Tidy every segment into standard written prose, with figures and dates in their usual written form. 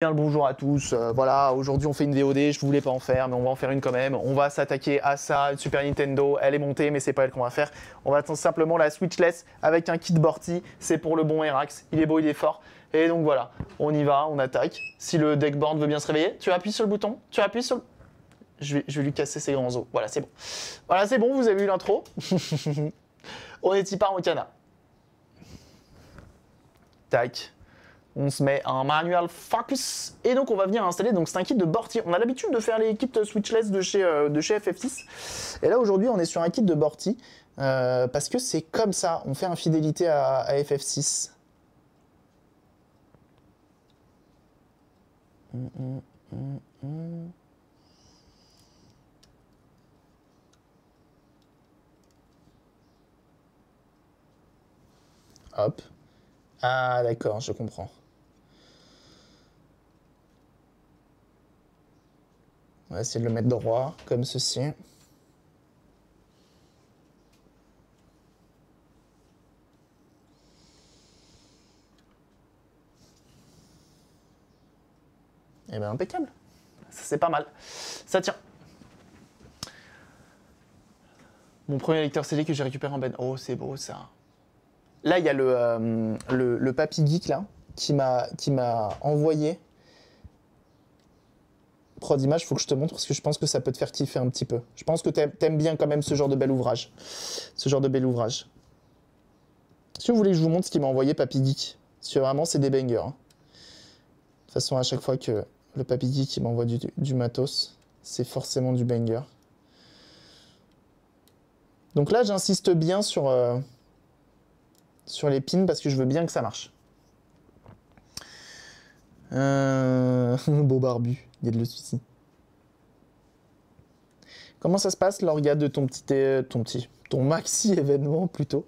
Bien le bonjour à tous, voilà, aujourd'hui on fait une VOD, je voulais pas en faire, mais on va en faire une quand même. On va s'attaquer à ça, une Super Nintendo, elle est montée, mais c'est pas elle qu'on va faire. On va attendre simplement la Switchless avec un kit Borti, c'est pour le bon Erax, il est beau, il est fort. Et donc voilà, on y va, on attaque. Si le deckboard veut bien se réveiller, tu appuies sur le bouton, tu appuies sur le... Je vais lui casser ses grands os, voilà c'est bon. Voilà c'est bon, vous avez eu l'intro. On est y part en cana. Tac. On se met un manual focus et donc on va venir installer, donc c'est un kit de Borti. On a l'habitude de faire les kits switchless de chez FF6 et là aujourd'hui on est sur un kit de Borti parce que c'est comme ça, on fait infidélité à FF6. Hop. Ah d'accord, je comprends. On va essayer de le mettre droit, comme ceci. Et bien impeccable. Ça c'est pas mal. Ça tient. Mon premier lecteur CD que j'ai récupéré en Ben. Oh c'est beau ça. Là il y a le Papy Geek là, qui m'a envoyé. Prod Image, faut que je te montre parce que je pense que ça peut te faire kiffer un petit peu. Je pense que t'aimes bien quand même ce genre de bel ouvrage. Ce genre de bel ouvrage. Si vous voulez que je vous montre ce qu'il m'a envoyé Papy Geek, parce que vraiment c'est des bangers. Hein. De toute façon, à chaque fois que le Papy Geek il m'envoie du matos, c'est forcément du banger. Donc là, j'insiste bien sur les pins parce que je veux bien que ça marche. Beau barbu, il y a de le souci. Comment ça se passe l'orga de ton maxi événement plutôt,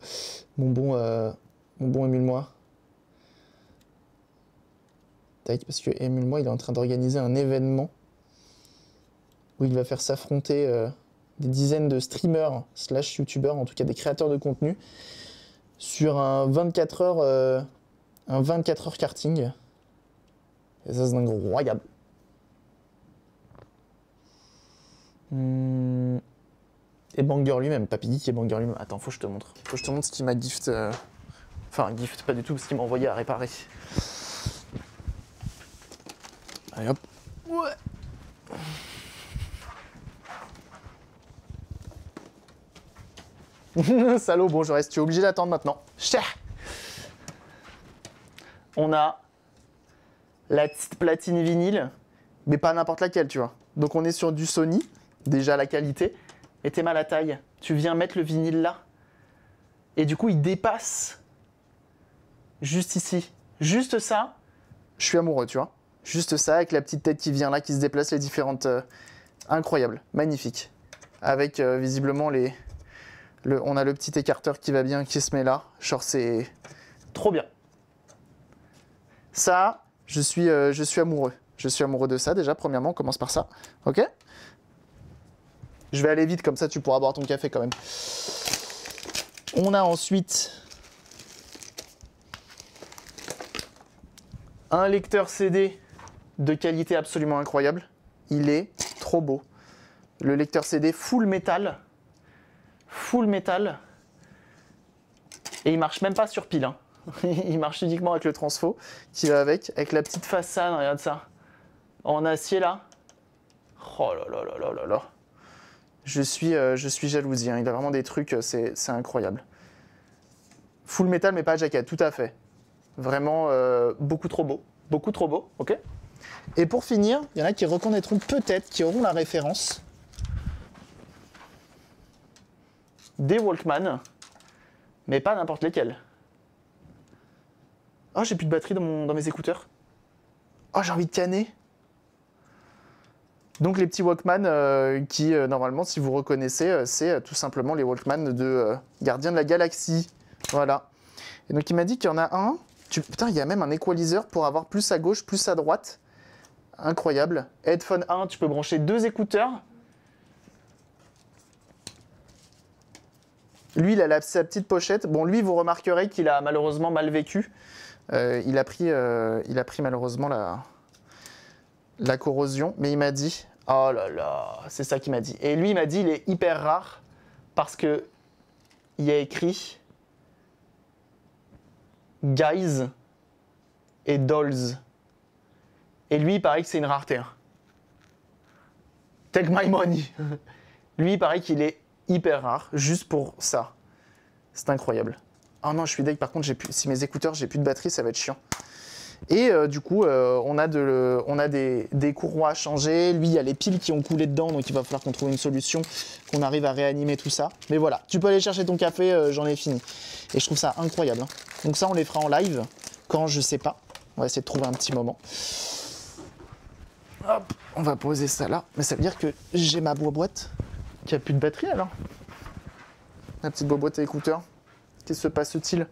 mon bon Émule-moi. Tac, parce que Émule-moi il est en train d'organiser un événement où il va faire s'affronter des dizaines de streamers / youtubeurs, en tout cas des créateurs de contenu, sur un 24 heures karting. Et ça c'est incroyable. Et Banger lui-même, Papy Geek et Banger lui-même. Attends, faut que je te montre. Faut que je te montre ce qu'il m'a gift. Enfin, gift pas du tout, ce qu'il m'a envoyé à réparer. Allez hop. Ouais. Salaud, bon, je reste. Tu es obligé d'attendre maintenant. On a la petite platine vinyle, mais pas n'importe laquelle, tu vois. Donc on est sur du Sony, déjà la qualité. Et t'es mal à taille. Tu viens mettre le vinyle là. Et du coup, il dépasse juste ici. Juste ça, je suis amoureux, tu vois. Juste ça, avec la petite tête qui vient là, qui se déplace, les différentes... incroyable, magnifique. Avec visiblement on a le petit écarteur qui va bien, qui se met là. Genre, c'est trop bien. Ça, je suis amoureux. Je suis amoureux de ça, déjà, premièrement, on commence par ça. Ok ? Je vais aller vite, comme ça, tu pourras boire ton café quand même. On a ensuite un lecteur CD de qualité absolument incroyable. Il est trop beau. Le lecteur CD full métal. Full métal. Et il marche même pas sur pile. Hein. Il marche uniquement avec le transfo qui va avec la petite façade, regarde ça. En acier là. Oh là là là là là là. Je suis jalousien. Il a vraiment des trucs, c'est incroyable. Full métal mais pas jaquette, tout à fait. Vraiment beaucoup trop beau, ok. Et pour finir, il y en a qui reconnaîtront peut-être, qui auront la référence des Walkman, mais pas n'importe lesquels. Oh, j'ai plus de batterie dans mes écouteurs. Oh, j'ai envie de canner. Donc les petits Walkman qui, normalement, si vous reconnaissez, c'est tout simplement les Walkman de Gardien de la Galaxie. Voilà. Et donc il m'a dit qu'il y en a un. Putain, il y a même un equalizer pour avoir plus à gauche, plus à droite. Incroyable. Headphone 1, tu peux brancher 2 écouteurs. Lui, il a sa petite pochette. Bon, lui, vous remarquerez qu'il a malheureusement mal vécu. Il a pris malheureusement la corrosion, mais il m'a dit, oh là là, c'est ça qu'il m'a dit. Et lui, il m'a dit, il est hyper rare parce que il y a écrit Guys et Dolls. Et lui, il paraît que c'est une rareté. Hein. Take my money. Lui, il paraît qu'il est hyper rare, juste pour ça. C'est incroyable. Oh non, je suis deg. Par contre, si mes écouteurs, j'ai plus de batterie, ça va être chiant. Et du coup, on a des courroies à changer. Lui, il y a les piles qui ont coulé dedans, donc il va falloir qu'on trouve une solution, qu'on arrive à réanimer tout ça. Mais voilà, tu peux aller chercher ton café, j'en ai fini. Et je trouve ça incroyable. Hein. Donc ça, on les fera en live, quand je sais pas. On va essayer de trouver un petit moment. Hop, on va poser ça là. Mais ça veut dire que j'ai ma boîte qui a plus de batterie alors. La petite boîte à écouteurs. Qu'est-ce qui se passe-t-il?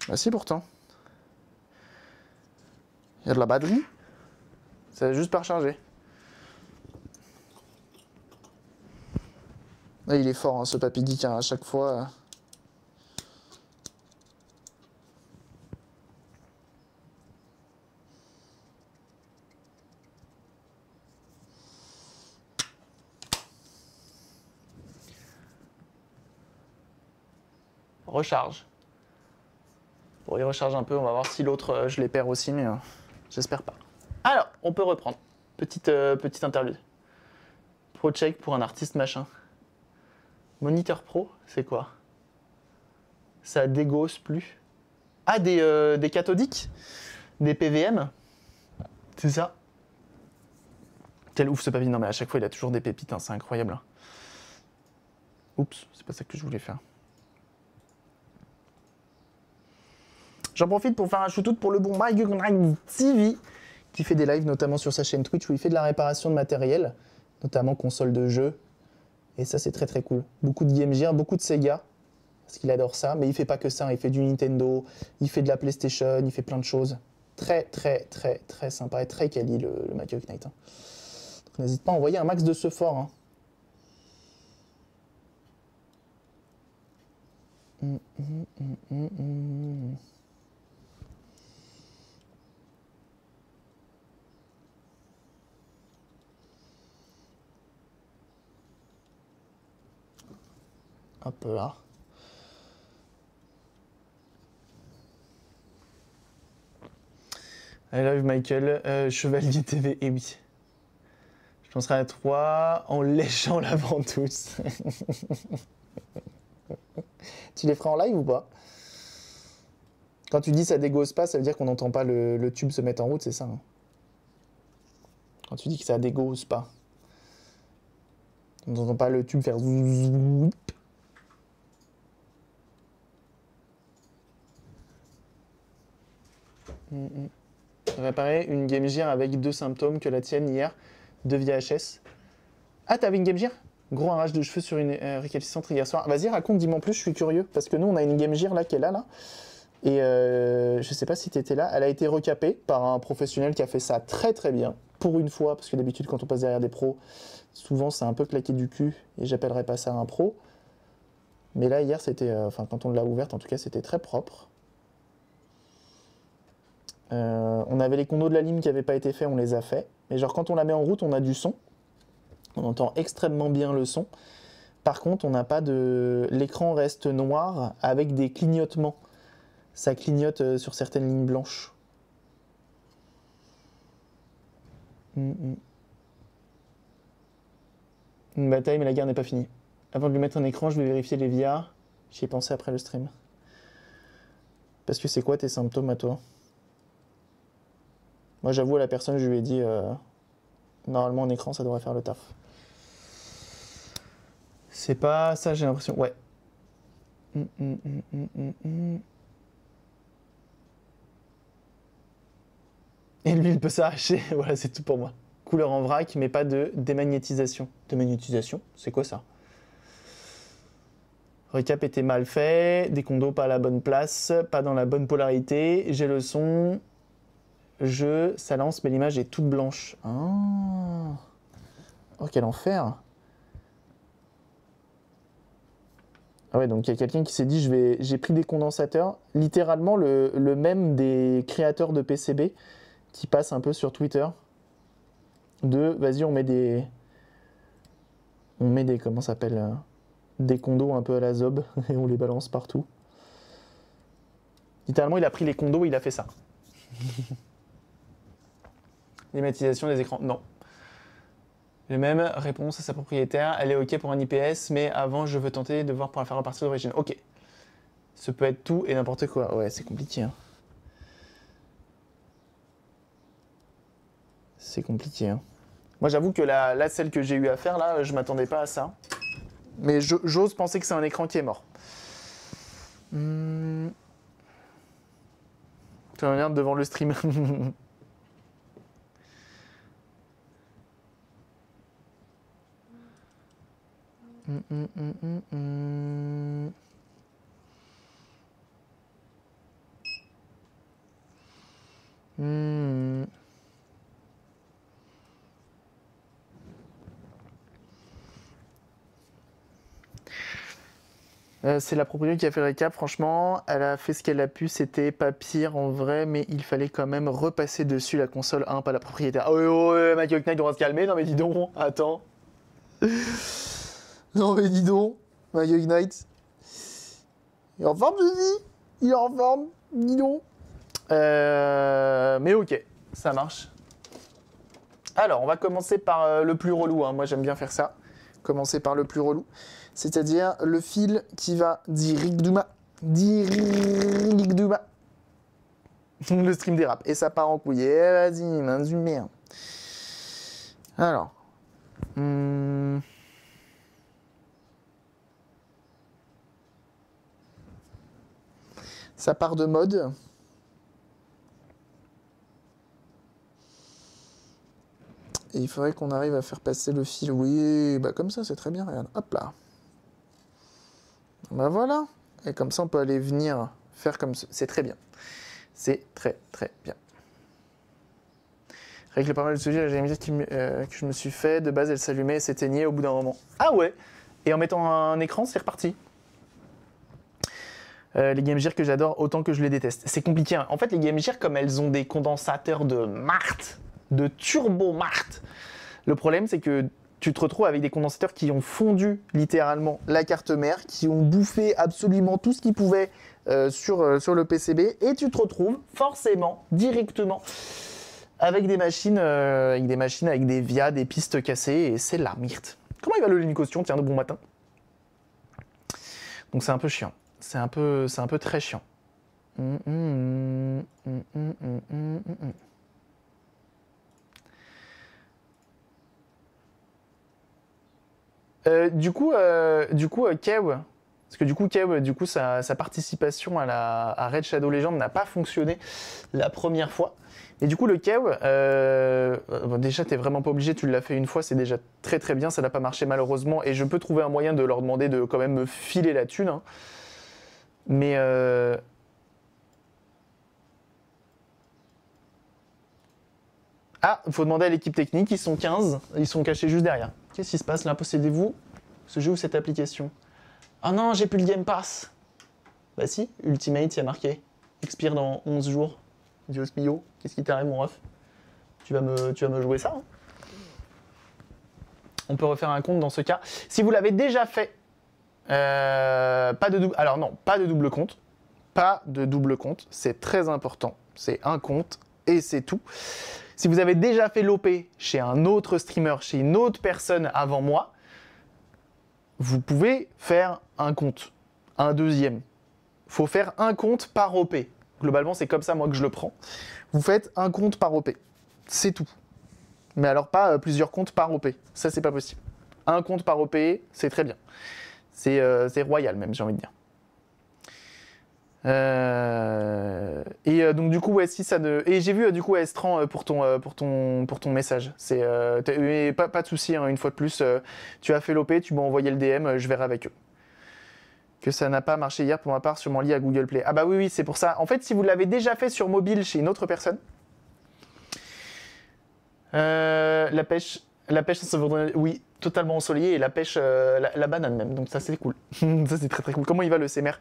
Bah si pourtant. Il y a de la batterie. Ça va juste pas recharger. Là, il est fort hein, ce Papy Geek hein, à chaque fois. Recharge. Bon, il recharge un peu, on va voir si l'autre, je les perds aussi, mais j'espère pas. Alors, on peut reprendre. Petite interlude. Pro check pour un artiste machin. Moniteur pro, c'est quoi? Ça dégausse plus. Ah, des cathodiques? Des PVM? C'est ça? Quel ouf ce papy. Non mais à chaque fois il a toujours des pépites, hein, c'est incroyable. Hein. Oups, c'est pas ça que je voulais faire. J'en profite pour faire un shootout pour le bon Mike TV qui fait des lives notamment sur sa chaîne Twitch où il fait de la réparation de matériel, notamment console de jeu. Et ça c'est très très cool. Beaucoup de Game Gear, beaucoup de Sega, parce qu'il adore ça. Mais il fait pas que ça, il fait du Nintendo, il fait de la PlayStation, il fait plein de choses. Très très très très sympa et très quali le Michael Knight. Hein. Donc n'hésite pas à envoyer un max de ce fort. Hein. Hop là. I love Michael, Chevalier TV, et oui. Je penserai à toi en léchant la ventouse. Tu les feras en live ou pas? Quand tu dis ça dégausse pas, ça veut dire qu'on n'entend pas le tube se mettre en route, c'est ça hein? Quand tu dis que ça dégausse pas. On n'entend pas le tube faire zoup. Réparer une Game Gear avec 2 symptômes que la tienne hier, 2 VHS. Ah, t'avais une Game Gear? Gros arrache de cheveux sur une récalcitrante hier soir. Vas-y, raconte, dis-moi en plus, je suis curieux. Parce que nous, on a une Game Gear là qui est là. Et je sais pas si t'étais là. Elle a été recapée par un professionnel qui a fait ça très très bien. Pour une fois, parce que d'habitude, quand on passe derrière des pros, souvent c'est un peu claqué du cul. Et j'appellerais pas ça un pro. Mais là, hier, c'était. Enfin, quand on l'a ouverte, en tout cas, c'était très propre. On avait les condos de la lime qui n'avaient pas été faits, on les a faits. Et genre quand on la met en route, on a du son. On entend extrêmement bien le son. Par contre, on n'a pas de... L'écran reste noir avec des clignotements. Ça clignote sur certaines lignes blanches. Une bataille, mais la guerre n'est pas finie. Avant de lui mettre un écran, je vais vérifier les VR. J'y ai pensé après le stream. Parce que c'est quoi tes symptômes à toi? Moi, j'avoue à la personne, je lui ai dit, normalement, en écran, ça devrait faire le taf. C'est pas ça, j'ai l'impression. Ouais. Et lui, il peut s'arracher. Voilà, c'est tout pour moi. Couleur en vrac, mais pas de démagnétisation. Démagnétisation? C'est quoi ça? Recap était mal fait. Des condos pas à la bonne place. Pas dans la bonne polarité. J'ai le son. Ça lance, mais l'image est toute blanche. Ah. Oh, quel enfer. Ah ouais, donc il y a quelqu'un qui s'est dit, j'ai pris des condensateurs, littéralement le même des créateurs de PCB, qui passe un peu sur Twitter. Vas-y, on met des comment ça s'appelle, des condos un peu à la Zob et on les balance partout. Littéralement, il a pris les condos et il a fait ça. Climatisation des écrans, non. Les mêmes réponse à sa propriétaire, elle est ok pour un IPS, mais avant je veux tenter de voir pour la faire repartir d'origine. Ok. Ce peut être tout et n'importe quoi. Ouais, c'est compliqué. Hein. C'est compliqué. Hein. Moi j'avoue que là, celle que j'ai eu à faire, là, je m'attendais pas à ça. Mais j'ose penser que c'est un écran qui est mort. Tu regardes devant le stream. C'est la propriétaire qui a fait le récap, franchement, elle a fait ce qu'elle a pu, c'était pas pire en vrai, mais il fallait quand même repasser dessus la console 1, pas la propriétaire. Oh, ouais, Michael Knight, on va se calmer, non mais dis donc, attends. Non mais dis donc, Michael Knight. Il est en forme, je dis. Il est en forme, dis donc. Mais ok, ça marche. Alors, on va commencer par le plus relou, hein. Moi j'aime bien faire ça. Commencer par le plus relou. C'est-à-dire le fil qui va dirigduma. Le stream dérape. Et ça part en couille. Eh, vas-y, main du merde. Alors. Ça part de mode. Et il faudrait qu'on arrive à faire passer le fil. Oui, bah comme ça, c'est très bien. Regarde, hop là. Bah voilà. Et comme ça, on peut aller venir faire comme ça. C'est très bien. C'est très, très bien. Règle pas mal de sujets, j'ai mis que je me suis fait. De base, elle s'allumait et s'éteignait au bout d'un moment. Ah ouais. Et en mettant un écran, c'est reparti. Les Game Gear que j'adore autant que je les déteste. C'est compliqué. Hein. En fait, les Game Gear, comme elles ont des condensateurs de Mart, de turbo Mart, le problème, c'est que tu te retrouves avec des condensateurs qui ont fondu littéralement la carte mère, qui ont bouffé absolument tout ce qu'ils pouvaient sur le PCB, et tu te retrouves forcément, directement, avec des machines, avec des VIA, des pistes cassées, et c'est la myrte. Comment il va le Lincotion, tiens, de bon matin. Donc c'est un peu chiant. C'est un peu très chiant. Du coup, Kew, parce que du coup, Kew, sa participation à Red Shadow Legends n'a pas fonctionné la première fois. Et du coup, le Kew, bon, déjà, t'es vraiment pas obligé, tu l'as fait une fois, c'est déjà très très bien, ça n'a pas marché malheureusement, et je peux trouver un moyen de leur demander de quand même me filer la thune. Hein. Mais ah, il faut demander à l'équipe technique, ils sont 15, ils sont cachés juste derrière. Qu'est-ce qui se passe là? Possédez-vous ce jeu ou cette application? Ah non, j'ai plus le Game Pass. Bah si, Ultimate, il y a marqué. Expire dans 11 jours. Dios mio, qu'est-ce qui t'arrive mon ref? Tu vas me jouer ça hein? On peut refaire un compte dans ce cas. Si vous l'avez déjà fait, pas de double... Alors non, pas de double compte. Pas de double compte, c'est très important. C'est un compte et c'est tout. Si vous avez déjà fait l'OP chez un autre streamer, chez une autre personne avant moi, vous pouvez faire un compte, un deuxième. Il faut faire un compte par OP. Globalement, c'est comme ça, moi, que je le prends. Vous faites un compte par OP. C'est tout. Mais alors pas plusieurs comptes par OP. Ça, c'est pas possible. Un compte par OP, c'est très bien. C'est royal, même, j'ai envie de dire. Donc du coup ouais si ça ne et j'ai vu du coup Estran pour ton message c'est pas de souci hein, une fois de plus tu as fait l'OP tu m'as envoyé le DM je verrai avec eux que ça n'a pas marché hier pour ma part sûrement lié à Google Play. Ah bah oui c'est pour ça en fait si vous l'avez déjà fait sur mobile chez une autre personne la pêche ça vaudrait... oui totalement ensoleillé et la pêche la banane même donc ça c'est cool. Ça c'est très très cool. Comment il va le CMR?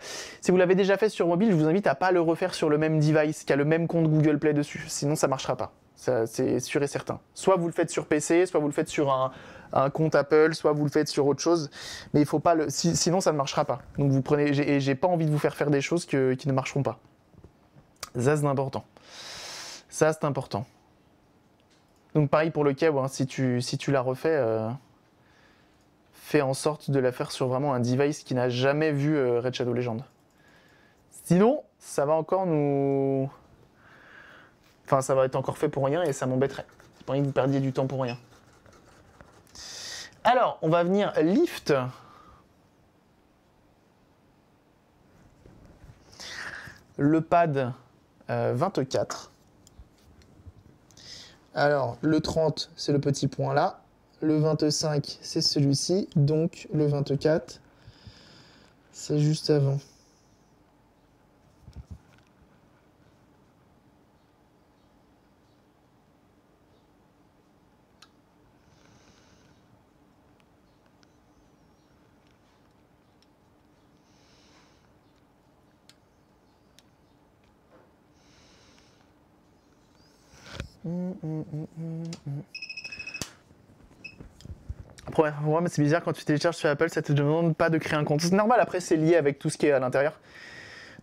Si vous l'avez déjà fait sur mobile je vous invite à pas le refaire sur le même device qui a le même compte Google Play dessus sinon ça marchera pas. C'est sûr et certain. Soit vous le faites sur PC, soit vous le faites sur un compte Apple, soit vous le faites sur autre chose. Mais il faut pas sinon ça ne marchera pas. Donc vous prenez, et j'ai pas envie de vous faire des choses qui ne marcheront pas. Ça c'est important. Ça c'est important. Donc pareil pour le câble, hein, si tu la refais, fais en sorte de la faire sur vraiment un device qui n'a jamais vu Raid Shadow Legends. Sinon, ça va encore nous... Enfin, ça va être encore fait pour rien et ça m'embêterait. J'ai pas envie que vous perdiez du temps pour rien. Alors, on va venir lift. Le pad 24. Alors, le 30, c'est le petit point là. Le 25, c'est celui-ci. Donc, le 24, c'est juste avant. Première fois, mais c'est bizarre quand tu télécharges sur Apple, ça te demande pas de créer un compte. C'est normal, après c'est lié avec tout ce qui est à l'intérieur.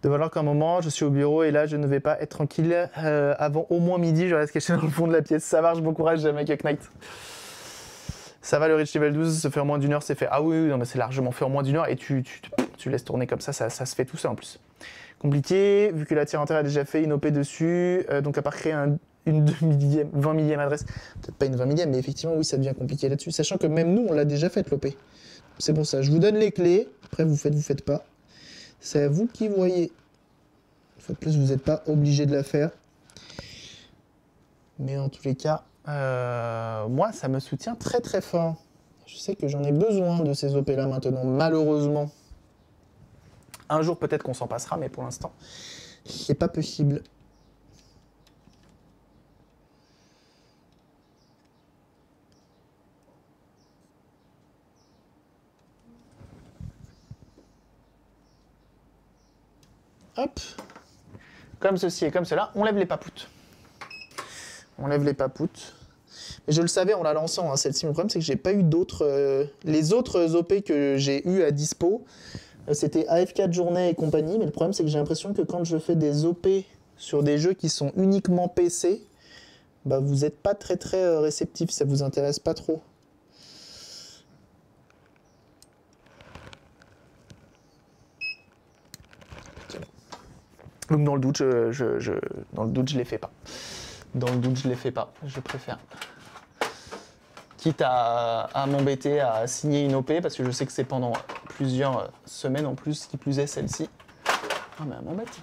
De voir qu'à un moment, je suis au bureau et là je ne vais pas être tranquille avant au moins midi, je reste caché dans le fond de la pièce. Ça marche, bon courage, mec Knight. Ça va, le Reach Level 12 se fait en moins d'une heure, c'est fait. Ah oui, non, mais c'est largement fait en moins d'une heure et tu laisses tourner comme ça se fait tout ça en plus. Compliqué, vu que la tiers entière a déjà fait une OP dessus, donc à part créer une 20 millième adresse, peut-être pas une 20 millième, mais effectivement, oui, ça devient compliqué là-dessus, sachant que même nous, on l'a déjà fait l'OP. C'est pour ça, je vous donne les clés, après vous faites pas. C'est à vous qui voyez. Une fois de plus, vous n'êtes pas obligé de la faire. Mais en tous les cas, moi, ça me soutient très très fort. Je sais que j'en ai besoin de ces OP là maintenant, malheureusement. Un jour, peut-être qu'on s'en passera, mais pour l'instant, c'est pas possible. Hop. Comme ceci et comme cela, on lève les papoutes. On lève les papoutes. Mais je le savais en la lançant, hein, celle-ci. Le problème, c'est que j'ai pas eu d'autres... les autres OP que j'ai eu à dispo, c'était AF4 journée et compagnie. Mais le problème, c'est que j'ai l'impression que quand je fais des OP sur des jeux qui sont uniquement PC, bah, vous n'êtes pas très très réceptif, ça vous intéresse pas trop. Donc dans le doute, je les fais pas. Dans le doute, je les fais pas. Je préfère. Quitte à m'embêter à signer une OP, parce que je sais que c'est pendant plusieurs semaines en plus, qui plus est celle-ci. Ah mais elle m'embête.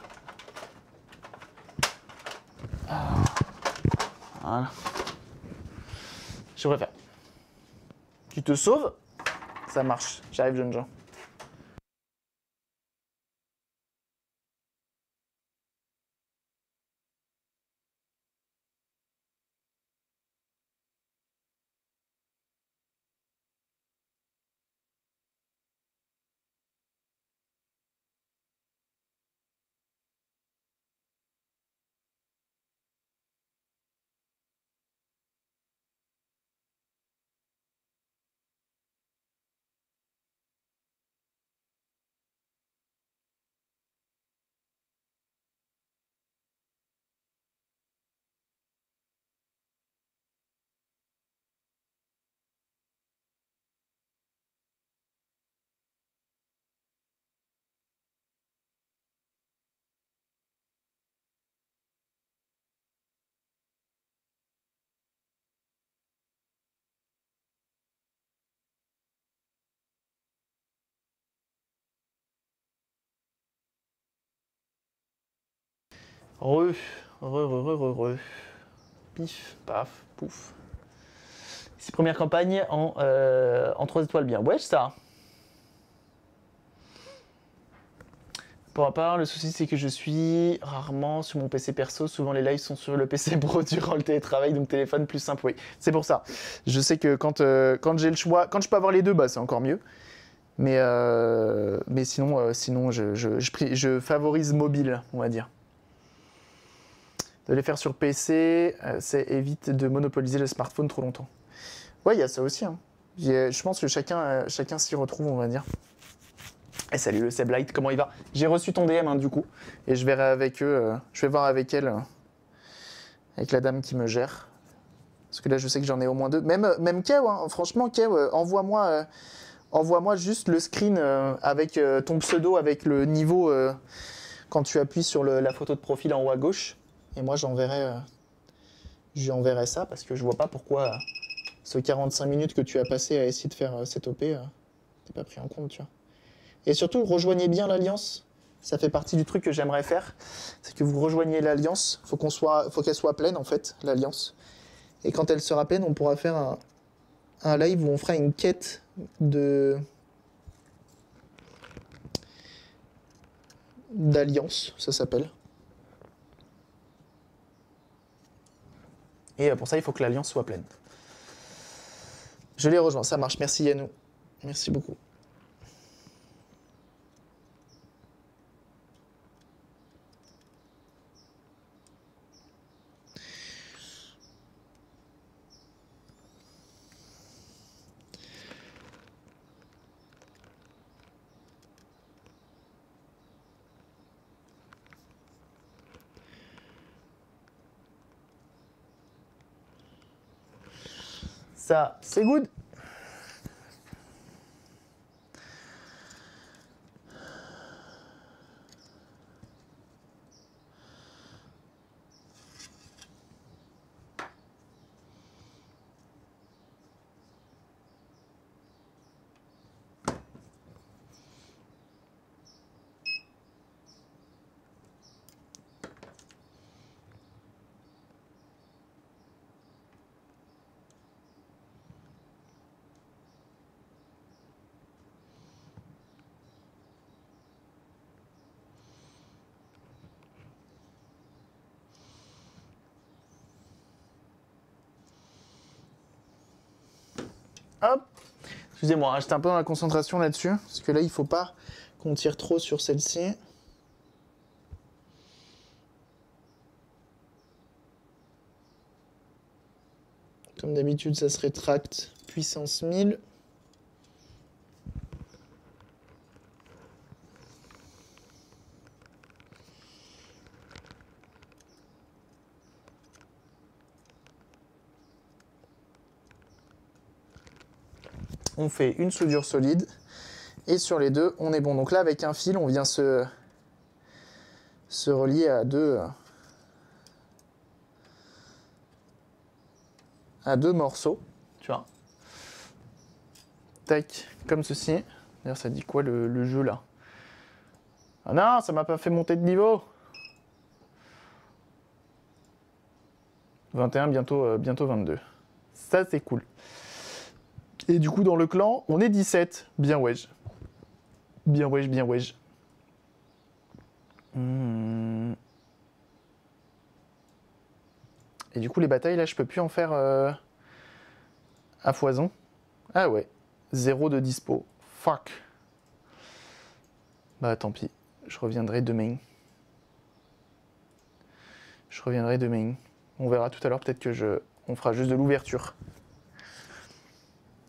Voilà. Je préfère. Tu te sauves, ça marche. J'arrive, jeunes gens. Re. Pif, paf, pouf. C'est première campagne en 3 étoiles bien. Ouais, ça. Pour ma part, le souci c'est que je suis rarement sur mon PC perso. Souvent les lives sont sur le PC pro durant le télétravail, donc téléphone plus simple. Oui, c'est pour ça. Je sais que quand j'ai le choix, quand je peux avoir les deux, bah, c'est encore mieux. Mais sinon, je favorise mobile, on va dire. De les faire sur PC, ça évite de monopoliser le smartphone trop longtemps. Ouais, il y a ça aussi. Hein. Je pense que chacun s'y retrouve, on va dire. Et salut le Seblight, comment il va? J'ai reçu ton DM du coup, et je verrai avec eux, je vais voir avec elle, avec la dame qui me gère. Parce que là, je sais que j'en ai au moins deux. Même Kev, hein, franchement, Kev, envoie-moi juste le screen avec ton pseudo, avec le niveau quand tu appuies sur la photo de profil en haut à gauche. Et moi, je lui enverrai ça parce que je vois pas pourquoi ce 45 minutes que tu as passé à essayer de faire cette OP, t'es pas pris en compte, tu vois. Et surtout, rejoignez bien l'Alliance. Ça fait partie du truc que j'aimerais faire. C'est que vous rejoignez l'Alliance. Faut qu'elle soit pleine, en fait, l'Alliance. Et quand elle sera pleine, on pourra faire un live où on fera une quête d'Alliance, ça s'appelle. Et pour ça, il faut que l'Alliance soit pleine. Je les rejoins, ça marche. Merci Yannou. Merci beaucoup. Ça, c'est good. Hop. Excusez-moi, hein, j'étais un peu dans la concentration là-dessus, parce que là, il ne faut pas qu'on tire trop sur celle-ci. Comme d'habitude, ça se rétracte puissance 1000. On fait une soudure solide et sur les deux, on est bon. Donc là, avec un fil, on vient se relier à deux morceaux, tu vois. Tac, comme ceci. D'ailleurs, ça dit quoi le jeu là? Ah non, ça m'a pas fait monter de niveau. 21, bientôt 22. Ça, c'est cool. Et du coup, dans le clan, on est 17. Bien wesh. Bien wesh, bien wesh. Et du coup, les batailles, là, je peux plus en faire à foison. Ah ouais. 0 de dispo. Fuck. Bah, tant pis. Je reviendrai demain. On verra tout à l'heure, peut-être que on fera juste de l'ouverture.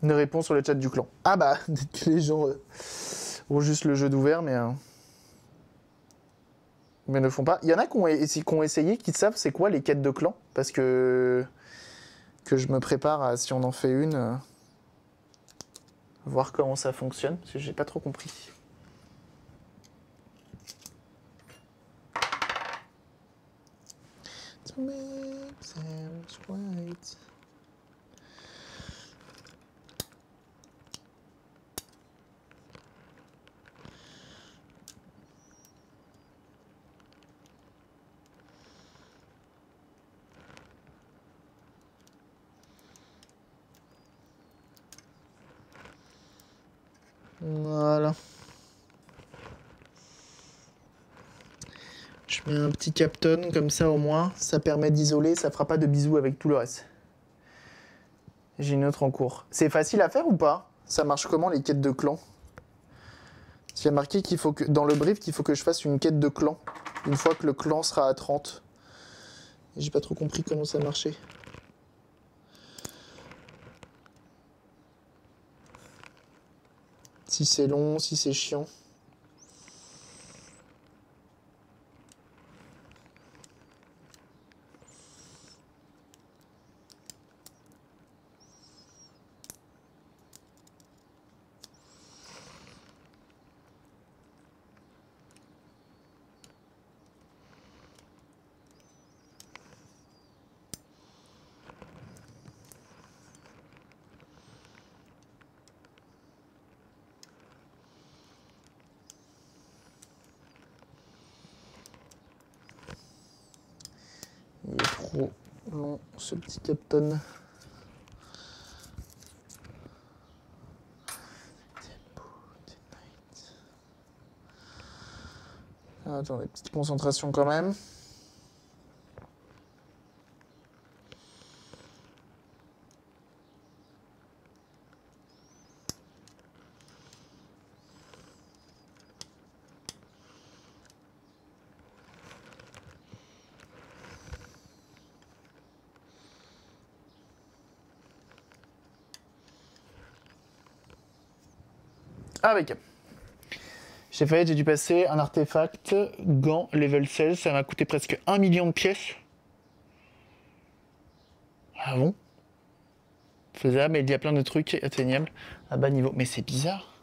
Une réponse sur le chat du clan. Ah bah, peut-être que les gens ont juste le jeu d'ouvert, mais ne font pas. Il y en a qui ont essayé, qui savent c'est quoi les quêtes de clan, parce que je me prépare à, si on en fait une, voir comment ça fonctionne, parce que j'ai pas trop compris. To make things right. Voilà. Je mets un petit Capton comme ça au moins. Ça permet d'isoler, ça fera pas de bisous avec tout le reste. J'ai une autre en cours. C'est facile à faire ou pas? Ça marche comment les quêtes de clan? Il y a marqué qu'il faut que, dans le brief qu'il faut que je fasse une quête de clan. Une fois que le clan sera à 30. J'ai pas trop compris comment ça marchait. Si c'est long, si c'est chiant. Il est trop long ce petit Captain. Attendez, petite concentration quand même. Avec. J'ai failli, j'ai dû passer un artefact gant level 16. Ça m'a coûté presque 1 million de pièces. Ah bon? Faisable, mais il y a plein de trucs atteignables à bas niveau. Mais c'est bizarre.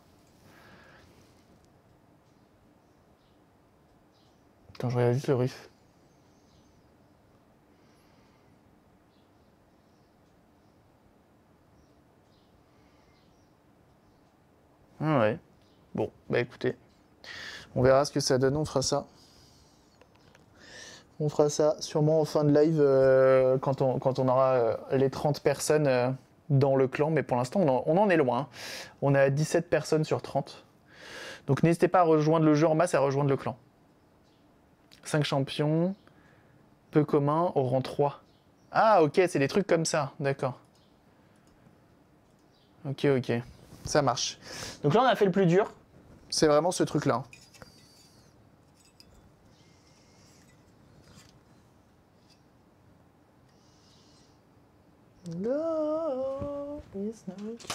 Attends, je regarde juste le riff. Ah ouais. Bon, bah écoutez. On verra ce que ça donne, on fera ça. On fera ça sûrement en fin de live quand on aura les 30 personnes dans le clan. Mais pour l'instant, on en est loin. On est à 17 personnes sur 30. Donc n'hésitez pas à rejoindre le jeu en masse et à rejoindre le clan. 5 champions, peu commun, au rang 3. Ah ok, c'est des trucs comme ça, d'accord. Ok, ça marche. Donc là on a fait le plus dur, c'est vraiment ce truc là. No, it's not okay.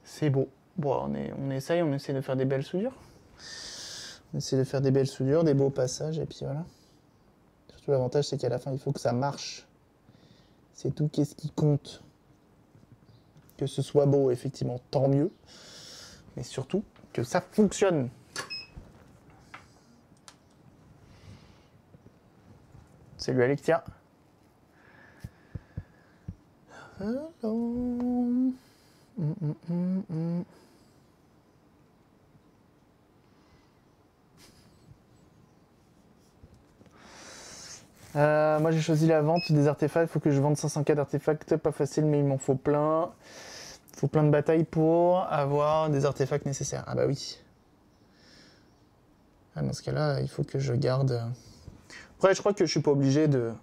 C'est beau. Bon, on essaye, on essaie de faire des belles soudures. On essaie de faire des belles soudures, des beaux passages, et puis voilà. Surtout l'avantage, c'est qu'à la fin, il faut que ça marche. C'est tout, qu'est-ce qui compte. Que ce soit beau, effectivement, tant mieux. Mais surtout, que ça fonctionne. Salut Alexia. Hello. Moi j'ai choisi la vente des artefacts, il faut que je vende 500K d'artefacts, pas facile mais il m'en faut plein. Il faut plein de batailles pour avoir des artefacts nécessaires. Ah bah oui. Ah, dans ce cas-là, il faut que je garde... Après je crois que je suis pas obligé de...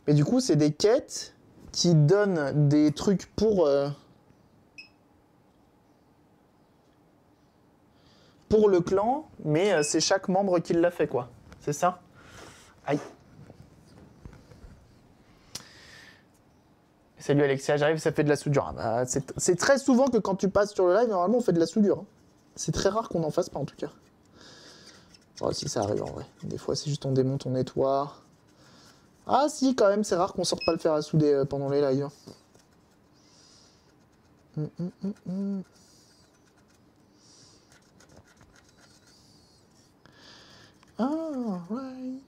Mais du coup c'est des quêtes qui donnent des trucs pour le clan, mais c'est chaque membre qui l'a fait, quoi. C'est ça? Aïe. Salut Alexia, j'arrive, ça fait de la soudure. Ah bah, c'est très souvent que quand tu passes sur le live, normalement on fait de la soudure. Hein. C'est très rare qu'on n'en fasse pas en tout cas. Oh, si ça arrive en vrai. Des fois c'est juste on démonte, on nettoie. Ah si, quand même, c'est rare qu'on sorte pas le fer à souder pendant les lives. Ah, right.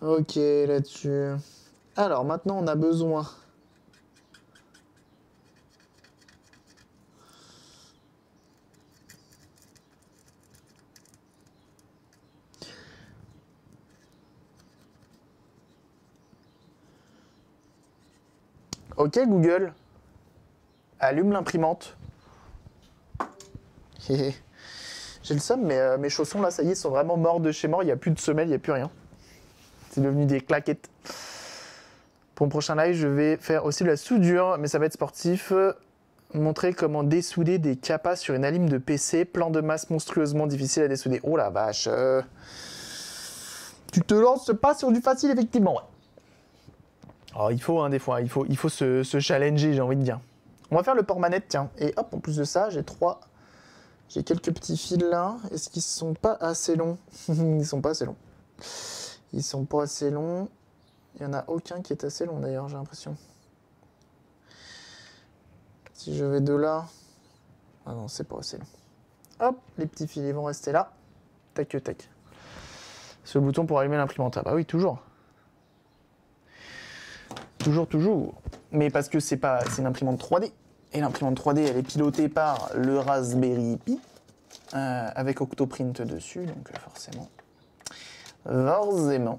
Ok, là-dessus. Alors, maintenant, on a besoin... Ok Google, allume l'imprimante. J'ai le seum, mais mes chaussons là, ça y est, sont vraiment morts de chez mort. Il n'y a plus de semelles, il n'y a plus rien. C'est devenu des claquettes. Pour mon prochain live, je vais faire aussi de la soudure, mais ça va être sportif. Montrer comment dessouder des capas sur une alim de PC, plan de masse monstrueusement difficile à dessouder. Oh la vache. Tu te lances pas sur du facile, effectivement. Ouais. Alors, il faut, hein, des fois, il faut se challenger, j'ai envie de dire. On va faire le port-manette, tiens. Et hop, en plus de ça, j'ai quelques petits fils là. Est-ce qu'ils sont pas assez longs? Ils sont pas assez longs. Ils sont pas assez longs. Il n'y en a aucun qui est assez long, d'ailleurs, j'ai l'impression. Si je vais de là... Ah non, c'est pas assez long. Hop, les petits fils ils vont rester là. Tac, tac. Ce bouton pour allumer l'imprimante. Ah bah oui, toujours. Toujours. Mais parce que c'est une imprimante 3D. Et l'imprimante 3D, elle est pilotée par le Raspberry Pi. Avec Octoprint dessus, donc forcément. Forcément.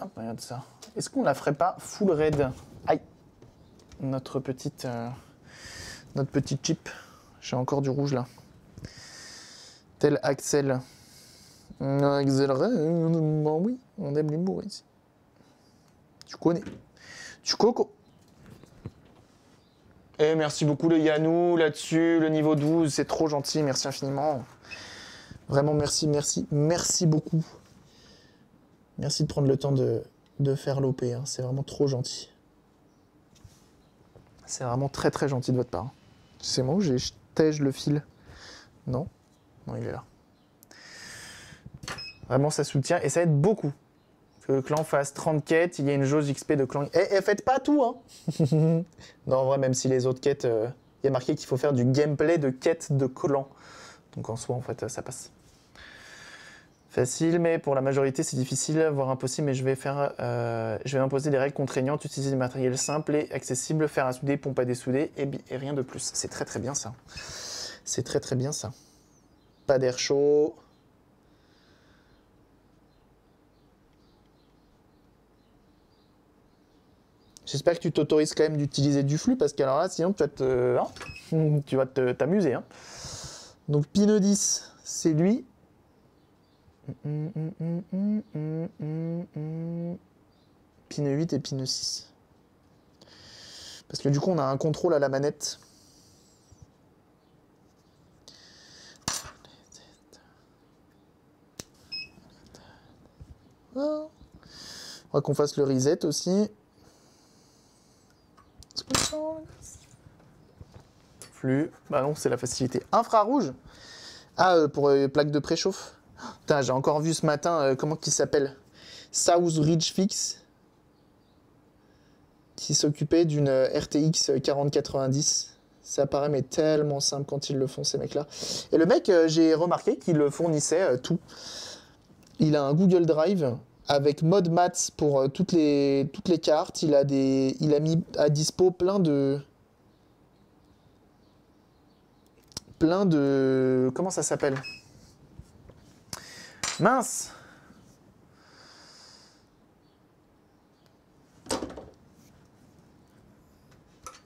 Hop, regarde ça. Est-ce qu'on la ferait pas full red? Aïe. Notre petite chip. J'ai encore du rouge là. Tel Axel. Axel Red. Bon oui, on aime l'humour ici. Tu connais. Tu coco. Et merci beaucoup le Yannou là-dessus, le niveau 12, c'est trop gentil, merci infiniment. Vraiment merci beaucoup. Merci de prendre le temps de faire l'OP, hein. C'est vraiment trop gentil. C'est vraiment très très gentil de votre part. C'est moi où j'ai tège le fil? Non, il est là. Vraiment ça soutient et ça aide beaucoup. Que le clan fasse 30 quêtes, il y a une jauge XP de clan. Et faites pas tout, hein. Non, en vrai, même si les autres quêtes, il y a marqué qu'il faut faire du gameplay de quêtes de clan. Donc en soi, en fait, ça passe. Facile, mais pour la majorité, c'est difficile, voire impossible. Mais je vais imposer des règles contraignantes, utiliser du matériel simple et accessible, faire à souder, pompe à dessouder, et rien de plus. C'est très très bien ça. C'est très très bien ça. Pas d'air chaud. J'espère que tu t'autorises quand même d'utiliser du flux, parce qu'alors là, sinon tu vas t'amuser. Hein. Donc Pinot 10, c'est lui. Pinot 8 et Pinot 6. Parce que du coup, on a un contrôle à la manette. On va qu'on fasse le reset aussi. Flux. Bah non, c'est la facilité. Infrarouge. Ah, pour plaque de préchauffe. Putain, j'ai encore vu ce matin, comment il s'appelle? South Ridge Fix. Qui s'occupait d'une RTX 4090. Ça paraît mais tellement simple quand ils le font, ces mecs-là. Et le mec, j'ai remarqué qu'il fournissait tout. Il a un Google Drive avec mode maths pour toutes les cartes. Il a mis à dispo plein de... Comment ça s'appelle? Mince!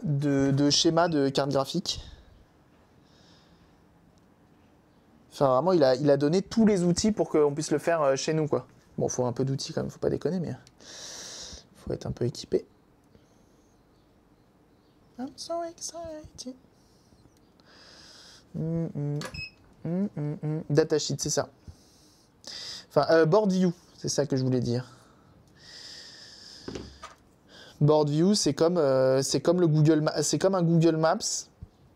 De schémas de carte graphique. Enfin, vraiment, il a donné tous les outils pour qu'on puisse le faire chez nous, quoi. Bon, faut un peu d'outils quand même, faut pas déconner, mais faut être un peu équipé. I'm so excited. Datasheet, c'est ça. Enfin, Board View, c'est ça que je voulais dire. Board View, c'est comme le c'est comme un Google Maps,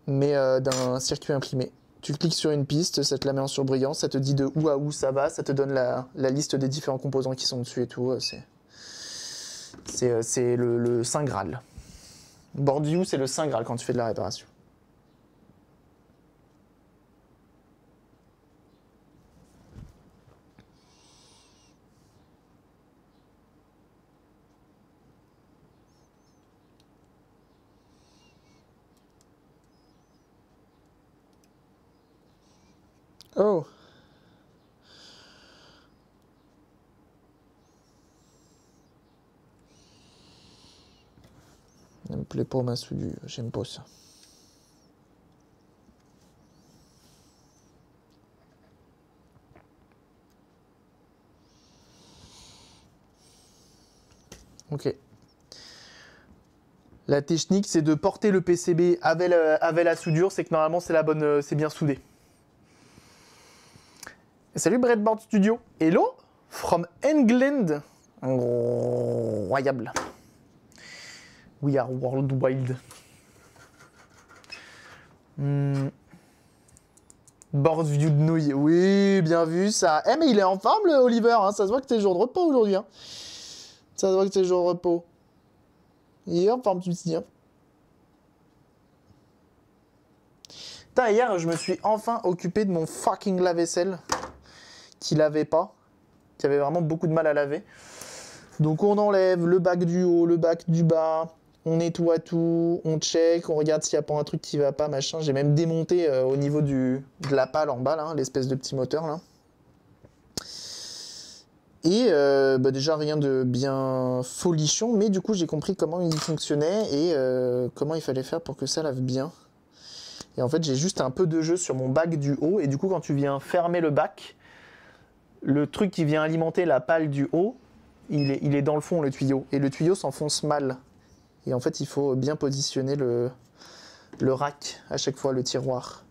mais d'un circuit imprimé. Tu cliques sur une piste, ça te la met en surbrillant, ça te dit de où à où ça va, ça te donne la liste des différents composants qui sont dessus et tout. C'est le Saint Graal. Board View, c'est le Saint Graal quand tu fais de la réparation. Oh. me plaît pas ma soudure, j'aime pas ça. Ok. La technique, c'est de porter le PCB avec la soudure, c'est que normalement c'est la bonne, c'est bien soudé. Salut Breadboard Studio. Hello from England. Incroyable. We are worldwide. Board view de nouilles. Oui, bien vu ça. Eh mais il est en forme le Oliver, hein. Ça se voit que t'es jour de repos aujourd'hui. Hein. Ça se voit que t'es jour de repos. Il est en forme, tu me dis. Hein. Putain, hier, je me suis enfin occupé de mon fucking lave-vaisselle qui lavait pas, qui avait vraiment beaucoup de mal à laver. Donc on enlève le bac du haut, le bac du bas, on nettoie tout, on check, on regarde s'il n'y a pas un truc qui va pas, machin. J'ai même démonté au niveau de la pale en bas, là, l'espèce de petit moteur, là. Et déjà rien de bien folichon, mais du coup j'ai compris comment il fonctionnait et comment il fallait faire pour que ça lave bien. Et en fait j'ai juste un peu de jeu sur mon bac du haut, et du coup quand tu viens fermer le bac, le truc qui vient alimenter la pale du haut, il est dans le fond, le tuyau, et le tuyau s'enfonce mal. Et en fait il faut bien positionner le rack à chaque fois, le tiroir.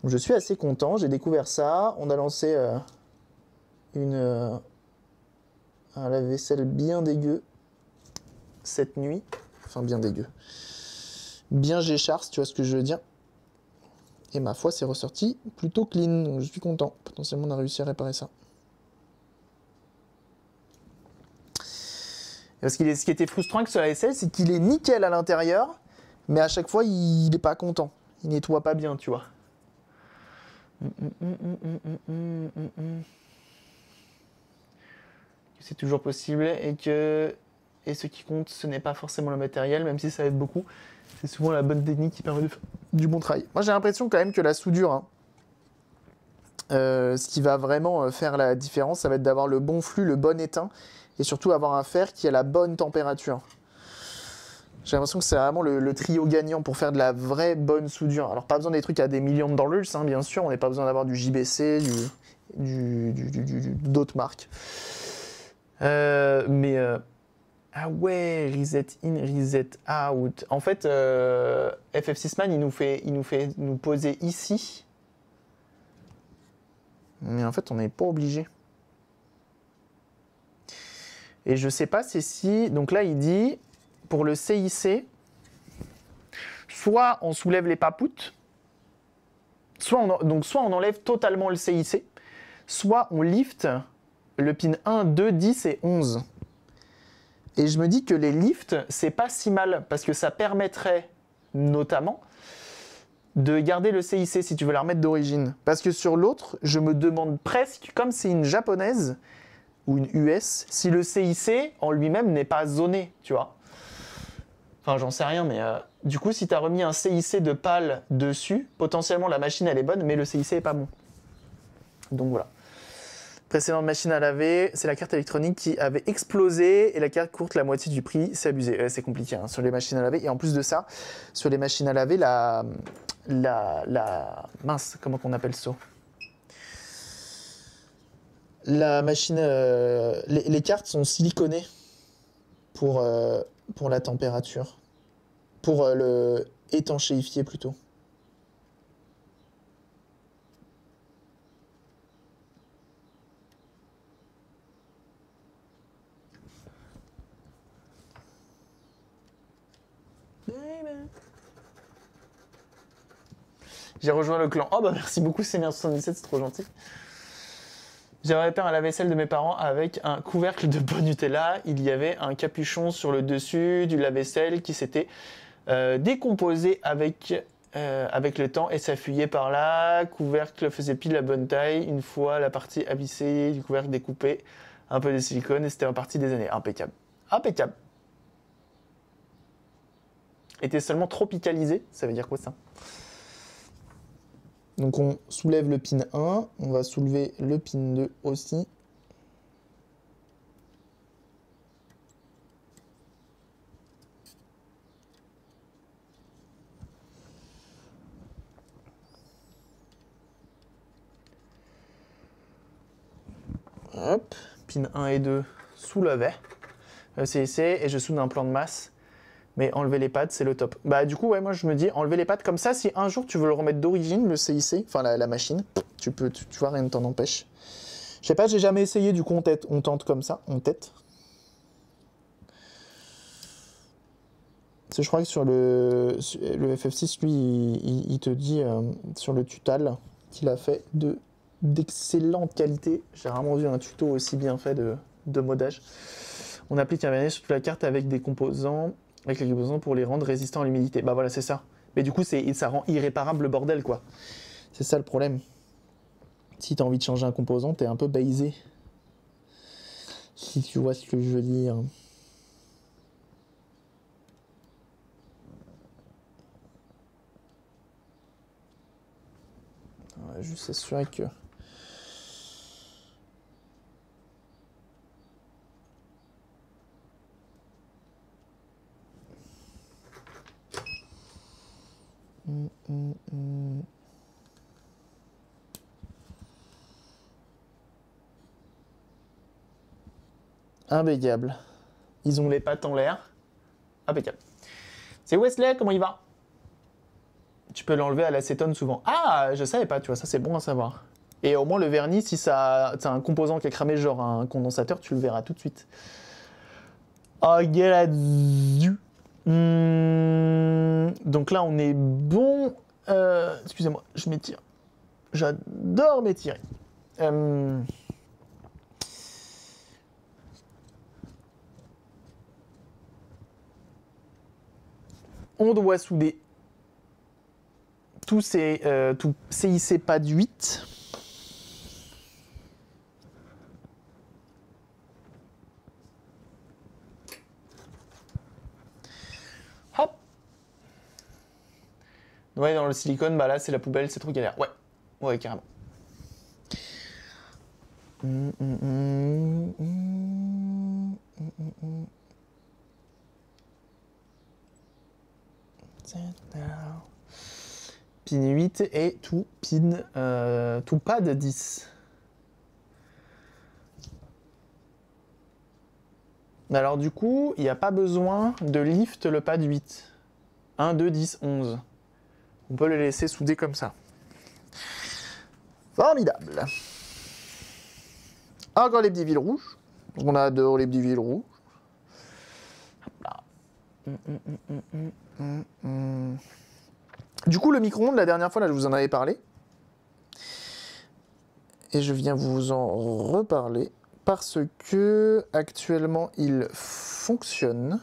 Donc je suis assez content, j'ai découvert ça, on a lancé un lave-vaisselle bien dégueu cette nuit, enfin bien dégueu, bien gécharse, tu vois ce que je veux dire. Et ma foi, c'est ressorti plutôt clean, donc je suis content. Potentiellement, on a réussi à réparer ça. Parce ce qui était frustrant avec ce lave-vaisselle, c'est qu'il est nickel à l'intérieur, mais à chaque fois, il n'est pas content. Il nettoie pas bien, tu vois. C'est toujours possible et ce qui compte, ce n'est pas forcément le matériel, même si ça aide beaucoup. C'est souvent la bonne technique qui permet de faire du bon travail. Moi, j'ai l'impression quand même que la soudure, hein, ce qui va vraiment faire la différence, ça va être d'avoir le bon flux, le bon étain, et surtout avoir un fer qui a la bonne température. J'ai l'impression que c'est vraiment le trio gagnant pour faire de la vraie bonne soudure. Alors, pas besoin des trucs à des millions de dollars, hein, bien sûr, on n'a pas besoin d'avoir du JBC, d'autres marques. Ah ouais, reset in, reset out. En fait, FF6man, il nous fait nous poser ici. Mais en fait, on n'est pas obligé. Et je sais pas si... Donc là, il dit, pour le CIC, soit on soulève les papoutes, soit on enlève totalement le CIC, soit on lift le pin 1, 2, 10 et 11. Et je me dis que les lifts, c'est pas si mal, parce que ça permettrait notamment de garder le CIC si tu veux la remettre d'origine. Parce que sur l'autre, je me demande presque, comme c'est une japonaise ou une US, si le CIC en lui-même n'est pas zoné, tu vois. Enfin, j'en sais rien, mais du coup, si tu as remis un CIC de pale dessus, potentiellement la machine elle est bonne, mais le CIC est pas bon. Donc voilà. Précédente machine à laver, c'est la carte électronique qui avait explosé et la carte coûte la moitié du prix. C'est abusé, c'est compliqué hein, sur les machines à laver. Et en plus de ça, sur les machines à laver, mince, comment qu'on appelle ça? La machine, les cartes sont siliconées pour la température, pour le étanchéifier plutôt. J'ai rejoint le clan. Oh bah merci beaucoup Seigneur77, c'est trop gentil. J'ai réparé un lave-vaisselle de mes parents avec un couvercle de bon Nutella. Il y avait un capuchon sur le dessus du lave-vaisselle qui s'était décomposé avec le temps et ça fuyait par là. Couvercle faisait pile la bonne taille. Une fois la partie abyssée du couvercle découpée, un peu de silicone et c'était reparti des années. Impeccable. Impeccable. Était seulement tropicalisé, ça veut dire quoi ça? Donc on soulève le pin 1, on va soulever le pin 2 aussi. Hop, pin 1 et 2 soulevés. CIC et je soude un plan de masse. Mais enlever les pads, c'est le top. Bah du coup, ouais, moi je me dis, enlever les pads comme ça, si un jour tu veux le remettre d'origine, le CIC, enfin la machine, tu vois, rien ne t'en empêche. Je sais pas, j'ai jamais essayé, du coup on tente comme ça, on tête. Je crois que sur le FF6, lui, il te dit sur le tutal qu'il a fait d'excellente qualité. J'ai rarement vu un tuto aussi bien fait de modage. On applique un vernis sur toute la carte avec les composants pour les rendre résistants à l'humidité. Bah voilà, c'est ça. Mais du coup, ça rend irréparable le bordel, quoi. C'est ça le problème. Si tu as envie de changer un composant, t'es un peu baisé. Si tu vois ce que je veux dire. On va juste s'assurer que... Impeccable. Ils ont les pattes en l'air. Impeccable. C'est Wesley, comment il va? Tu peux l'enlever à l'acétone souvent. Ah, je savais pas, tu vois, ça c'est bon à savoir. Et au moins le vernis, si ça a un composant qui est cramé, genre un condensateur, tu le verras tout de suite. Oh, du. Donc là, on est bon. Excusez-moi, je m'étire. J'adore m'étirer. On doit souder tout CIC pas de 8. Hop. Ouais, dans le silicone, bah là c'est la poubelle, c'est trop galère. Ouais, ouais, carrément. Pin 8 et tout pad 10. Alors du coup, il n'y a pas besoin de lift le pad 8. 1, 2, 10, 11. On peut le laisser souder comme ça. Formidable. Encore les petits fils rouges. On adore les petits fils rouges. Du coup, le micro-ondes, la dernière fois, là, je vous en avais parlé. Et je viens vous en reparler parce que actuellement, il fonctionne.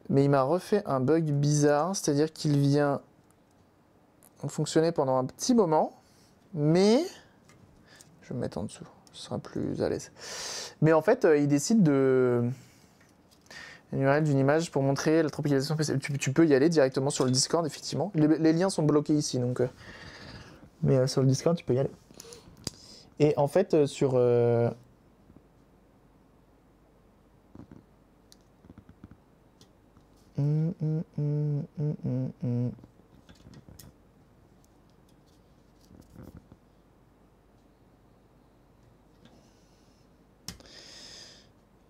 Mais il m'a refait un bug bizarre, c'est-à-dire qu'il vient fonctionner pendant un petit moment, mais... Je vais me mettre en dessous, ce sera plus à l'aise. Mais en fait, il décide de... URL d'une image pour montrer la tropicalisation PC. Tu peux y aller directement sur le Discord, effectivement. Les liens sont bloqués ici, donc... Mais sur le Discord, tu peux y aller. Et en fait, sur...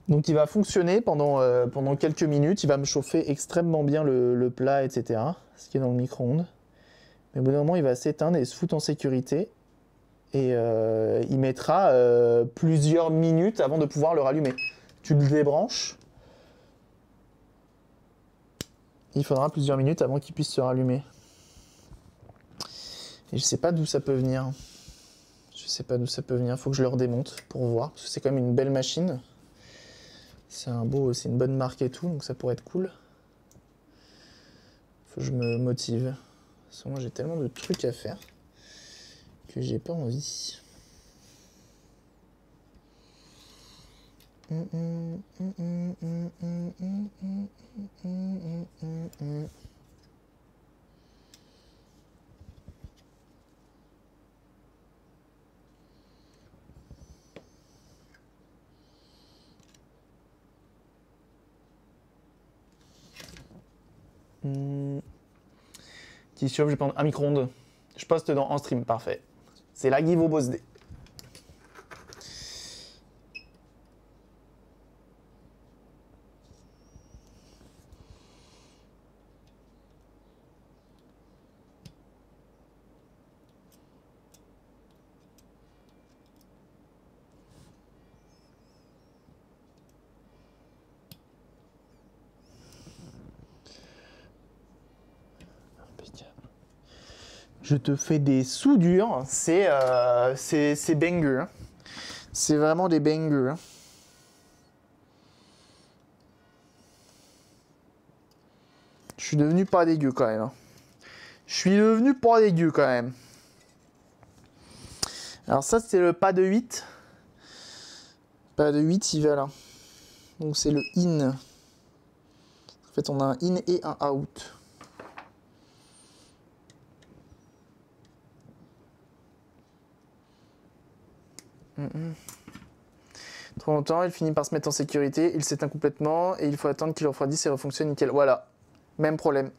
Donc il va fonctionner pendant quelques minutes, il va me chauffer extrêmement bien le plat, etc. Ce qui est dans le micro-ondes. Mais au bout d'un moment, il va s'éteindre et se foutre en sécurité. Et il mettra plusieurs minutes avant de pouvoir le rallumer. Tu le débranches. Il faudra plusieurs minutes avant qu'il puisse se rallumer. Et je sais pas d'où ça peut venir. Je sais pas d'où ça peut venir. Faut que je le redémonte pour voir. Parce que c'est quand même une belle machine. C'est une bonne marque et tout, donc ça pourrait être cool. Faut que je me motive. Parce que moi j'ai tellement de trucs à faire que j'ai pas envie. Question, je vais prendre un micro-ondes. Je poste en stream, parfait. C'est la Guy Bosdé. Je te fais des soudures. C'est banger. Hein. C'est vraiment des bangers. Hein. Je suis devenu pas dégueu quand même. Hein. Je suis devenu pas dégueu quand même. Alors ça, c'est le pas de 8. Pas de 8, il va là. Donc c'est le in. En fait, on a un in et un out. Trop longtemps, il finit par se mettre en sécurité, il s'éteint complètement et il faut attendre qu'il refroidisse et refonctionne nickel. Voilà, même problème.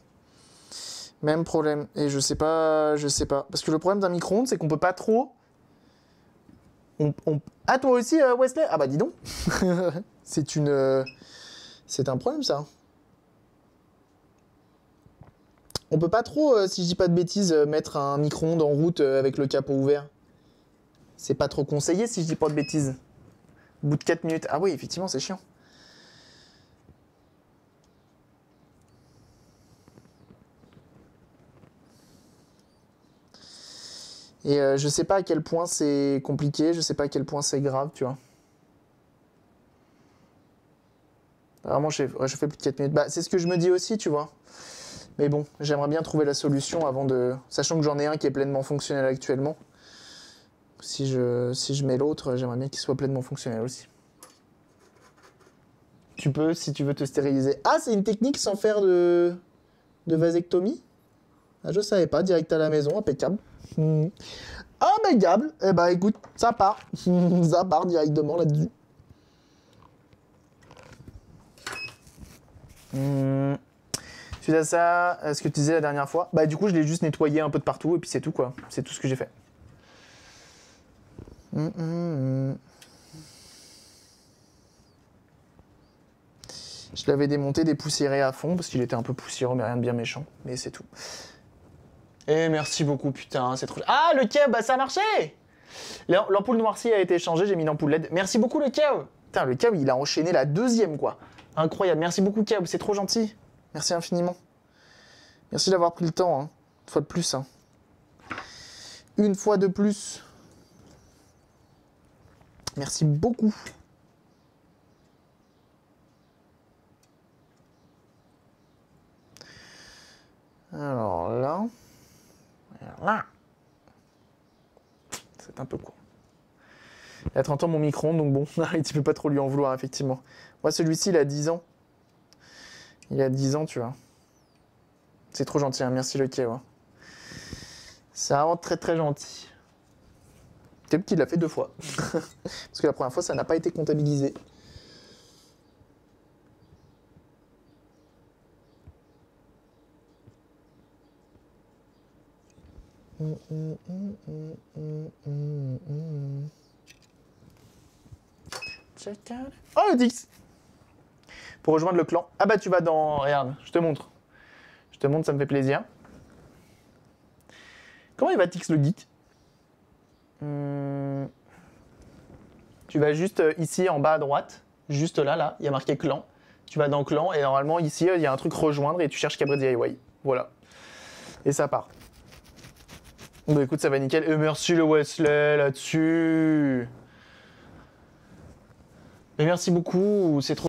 Même problème. Et je sais pas. Parce que le problème d'un micro-ondes, c'est qu'on peut pas trop... Ah, toi aussi, Wesley? Ah bah dis donc. C'est une... C'est un problème, ça. On peut pas trop, si je dis pas de bêtises, mettre un micro-ondes en route avec le capot ouvert. C'est pas trop conseillé, si je dis pas de bêtises. Au bout de 4 minutes. Ah oui, effectivement, c'est chiant. Et je sais pas à quel point c'est compliqué, je sais pas à quel point c'est grave, tu vois. Vraiment, je fais plus de 4 minutes. Bah, c'est ce que je me dis aussi, tu vois. Mais bon, j'aimerais bien trouver la solution avant de... Sachant que j'en ai un qui est pleinement fonctionnel actuellement. Si je mets l'autre, j'aimerais bien qu'il soit pleinement fonctionnel aussi. Tu peux, si tu veux te stériliser. Ah, c'est une technique sans faire de vasectomie? Ah, je savais pas, direct à la maison, impeccable. Impeccable. Eh ben écoute, ça part. Ça part directement là-dessus. Suite à ça, ce que tu disais la dernière fois, bah du coup je l'ai juste nettoyé un peu de partout et puis c'est tout quoi. C'est tout ce que j'ai fait. Je l'avais démonté, dépoussiéré à fond parce qu'il était un peu poussiéreux mais rien de bien méchant. Mais c'est tout. Et merci beaucoup putain, c'est trop... Ah le Kev, bah ça a marché. L'ampoule noircie a été changée, j'ai mis l'ampoule LED. Merci beaucoup le Kev. Putain le Kev il a enchaîné la deuxième quoi. Incroyable, merci beaucoup Kev, c'est trop gentil. Merci infiniment. Merci d'avoir pris le temps, hein. Une fois de plus. Hein. Une fois de plus. Merci beaucoup. Alors là. Là. C'est un peu court. Il a 30 ans mon micro-ondes, donc bon, tu peux pas trop lui en vouloir, effectivement. Moi, celui-ci, il a 10 ans. Il a 10 ans, tu vois. C'est trop gentil, hein. Merci le Kev. Hein. C'est vraiment très très gentil. Peut-être qu'il l'a fait 2 fois. Parce que la première fois, ça n'a pas été comptabilisé. Oh le Dix. Pour rejoindre le clan. Ah bah tu vas dans... Regarde, je te montre. Je te montre, ça me fait plaisir. Comment il va Tix le geek? Tu vas juste ici en bas à droite. Juste là, il y a marqué clan. Tu vas dans clan et normalement ici il y a un truc rejoindre et tu cherches Cabret DIY. Voilà. Et ça part. Bon écoute, ça va nickel. Et merci le Wesley là-dessus. Mais merci beaucoup, c'est trop...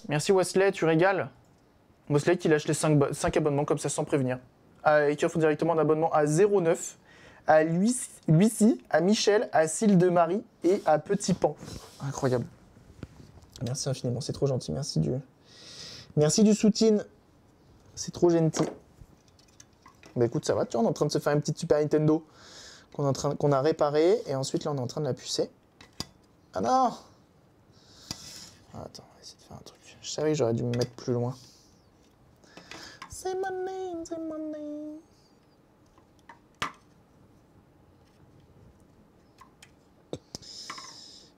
Merci Wesley, tu régales. Wesley qui lâche les 5 abonnements comme ça sans prévenir. Et qui offre directement un abonnement à 0,9, à Lucie, à Michel, à Cille de Marie et à Petit Pan. Incroyable. Merci infiniment, c'est trop gentil. Merci du soutien. C'est trop gentil. Bah écoute, ça va, tu vois, on est en train de se faire une petite Super Nintendo qu'on a réparée et ensuite là on est en train de la pucer. Ah non! Attends, on va essayer de faire un truc. Je savais que j'aurais dû me mettre plus loin. C'est mon name, c'est mon name.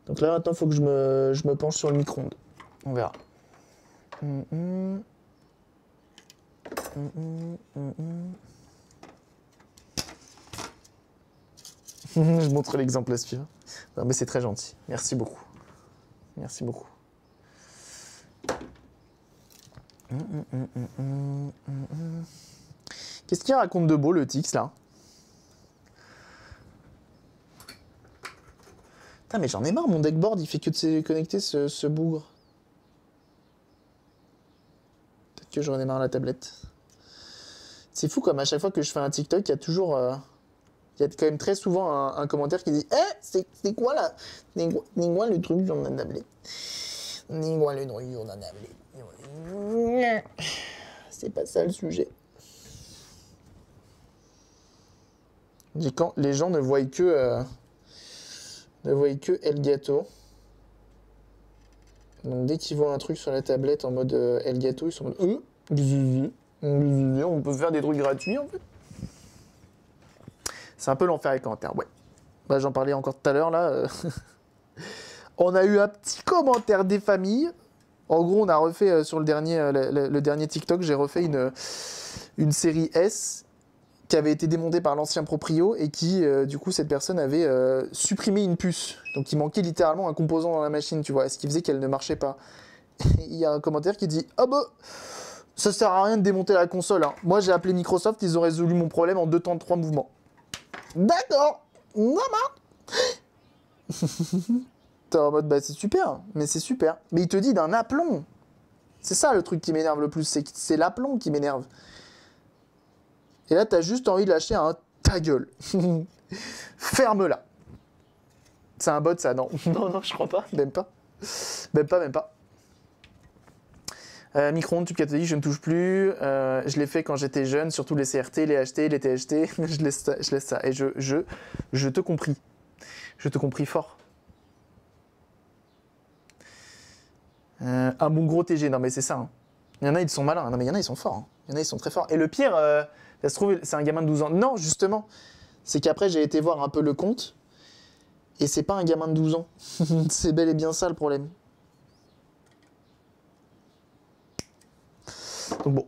Donc là maintenant il faut que je me penche sur le micro-ondes. On verra. Je montre l'exemple à suivre. Non mais c'est très gentil. Merci beaucoup. Merci beaucoup. Qu'est-ce qu'il raconte de beau, le Tix, là? Putain, mais j'en ai marre, mon deckboard, il fait que de se connecter ce bougre. Peut-être que j'en ai marre la tablette. C'est fou, comme à chaque fois que je fais un TikTok, il y a toujours... il y a quand même très souvent un commentaire qui dit « Eh, c'est quoi là? C'est quoi le truc sur la tablette? C'est quoi le truc sur la tablette? » C'est pas ça le sujet. Quand les gens ne voient que Elgato. Donc dès qu'ils voient un truc sur la tablette en mode Elgato, ils sont en mode on peut faire des trucs gratuits en fait. C'est un peu l'enfer les commentaires, ouais. Bah, j'en parlais encore tout à l'heure là. On a eu un petit commentaire des familles. En gros, on a refait sur le dernier TikTok, j'ai refait une série S qui avait été démontée par l'ancien proprio et qui, du coup, cette personne avait supprimé une puce. Donc, il manquait littéralement un composant dans la machine, tu vois, ce qui faisait qu'elle ne marchait pas. Il y a un commentaire qui dit « Ah bah, ça sert à rien de démonter la console. Hein. Moi, j'ai appelé Microsoft, ils ont résolu mon problème en 2 temps de 3 mouvements. » D'accord, maman. T'es en mode « Bah, c'est super, mais c'est super. » Mais il te dit d'un aplomb. C'est ça le truc qui m'énerve le plus, c'est l'aplomb qui m'énerve. Et là, t'as juste envie de lâcher un ta gueule. Ferme-la. C'est un bot, ça, non. Non, je crois pas. Même pas. Même pas. Micro-ondes, tube cathodique, je ne touche plus. Je l'ai fait quand j'étais jeune, surtout les CRT, les HT, les THT. je laisse ça. Et je te compris. Je te compris fort. Un bon gros TG, non mais c'est ça. Hein. Il y en a, ils sont malins. Non mais il y en a, ils sont forts. Hein. Il y en a, ils sont très forts. Et le pire, ça se trouve, c'est un gamin de 12 ans. Non, justement. C'est qu'après, j'ai été voir un peu le compte. Et c'est pas un gamin de 12 ans. C'est bel et bien ça le problème. Donc bon.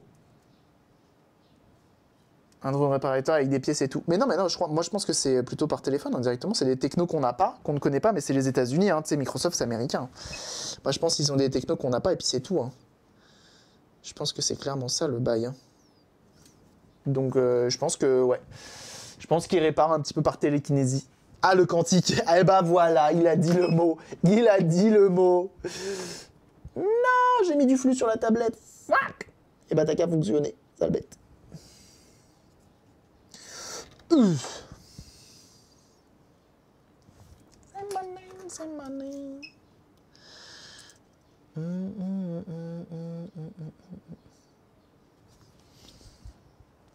Un drone réparateur avec des pièces et tout. Mais non, moi je pense que c'est plutôt par téléphone hein, directement. C'est des technos qu'on n'a pas, qu'on ne connaît pas, mais c'est les États-Unis. Hein. Tu sais, Microsoft, c'est américain. Moi je pense qu'ils ont des technos qu'on n'a pas et puis c'est tout. Hein. Je pense que c'est clairement ça le bail. Hein. Donc je pense que, ouais. Je pense qu'ils réparent un petit peu par télékinésie. Ah, le quantique. Eh ben voilà, il a dit le mot. Il a dit le mot. Non, j'ai mis du flux sur la tablette. Fuck. Eh ben t'as qu'à fonctionner, sale bête. C'est money.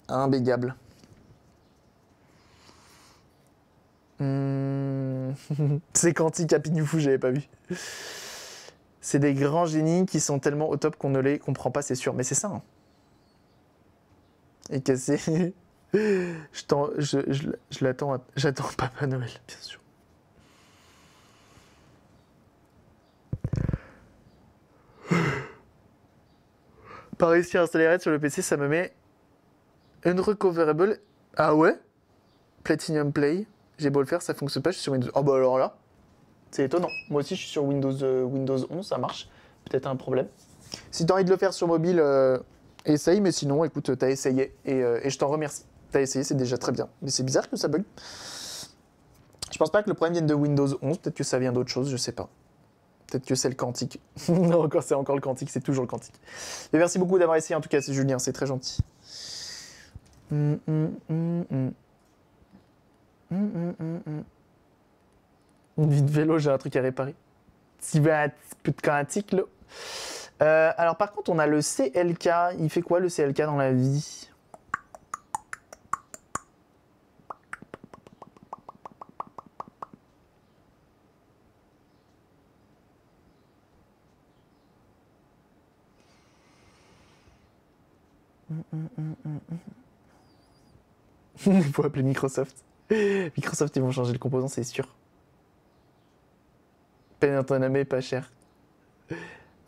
Imbégable. C'est quantique à Pignoufou, j'avais pas vu. C'est des grands génies qui sont tellement au top qu'on ne les comprend pas, c'est sûr. Mais c'est ça. Hein. Et cassé. Je l'attends. J'attends Papa Noël, bien sûr. Pas réussir à installer Red sur le PC, ça me met Unrecoverable. Ah ouais? Platinum Play. J'ai beau le faire, ça fonctionne pas, je suis sur Windows. Oh bah alors là, c'est étonnant. Moi aussi, je suis sur Windows 11, ça marche. Peut-être un problème. Si t'as envie de le faire sur mobile, essaye, mais sinon, écoute, t'as essayé et je t'en remercie. T'as essayé, c'est déjà très bien. Mais c'est bizarre que ça bug. Je pense pas que le problème vienne de Windows 11, peut-être que ça vient d'autre chose, je sais pas. Peut-être que c'est le quantique. Non, c'est encore le quantique, c'est toujours le quantique. Mais merci beaucoup d'avoir essayé, en tout cas, c'est Julien, c'est très gentil. Une vie de vélo, j'ai un truc à réparer. Si ben, un petit peu de quantique, là. Alors, par contre, on a le CLK. Il fait quoi, le CLK, dans la vie? Il faut appeler Microsoft. Microsoft, ils vont changer le composant, c'est sûr. Peine entamée, pas cher.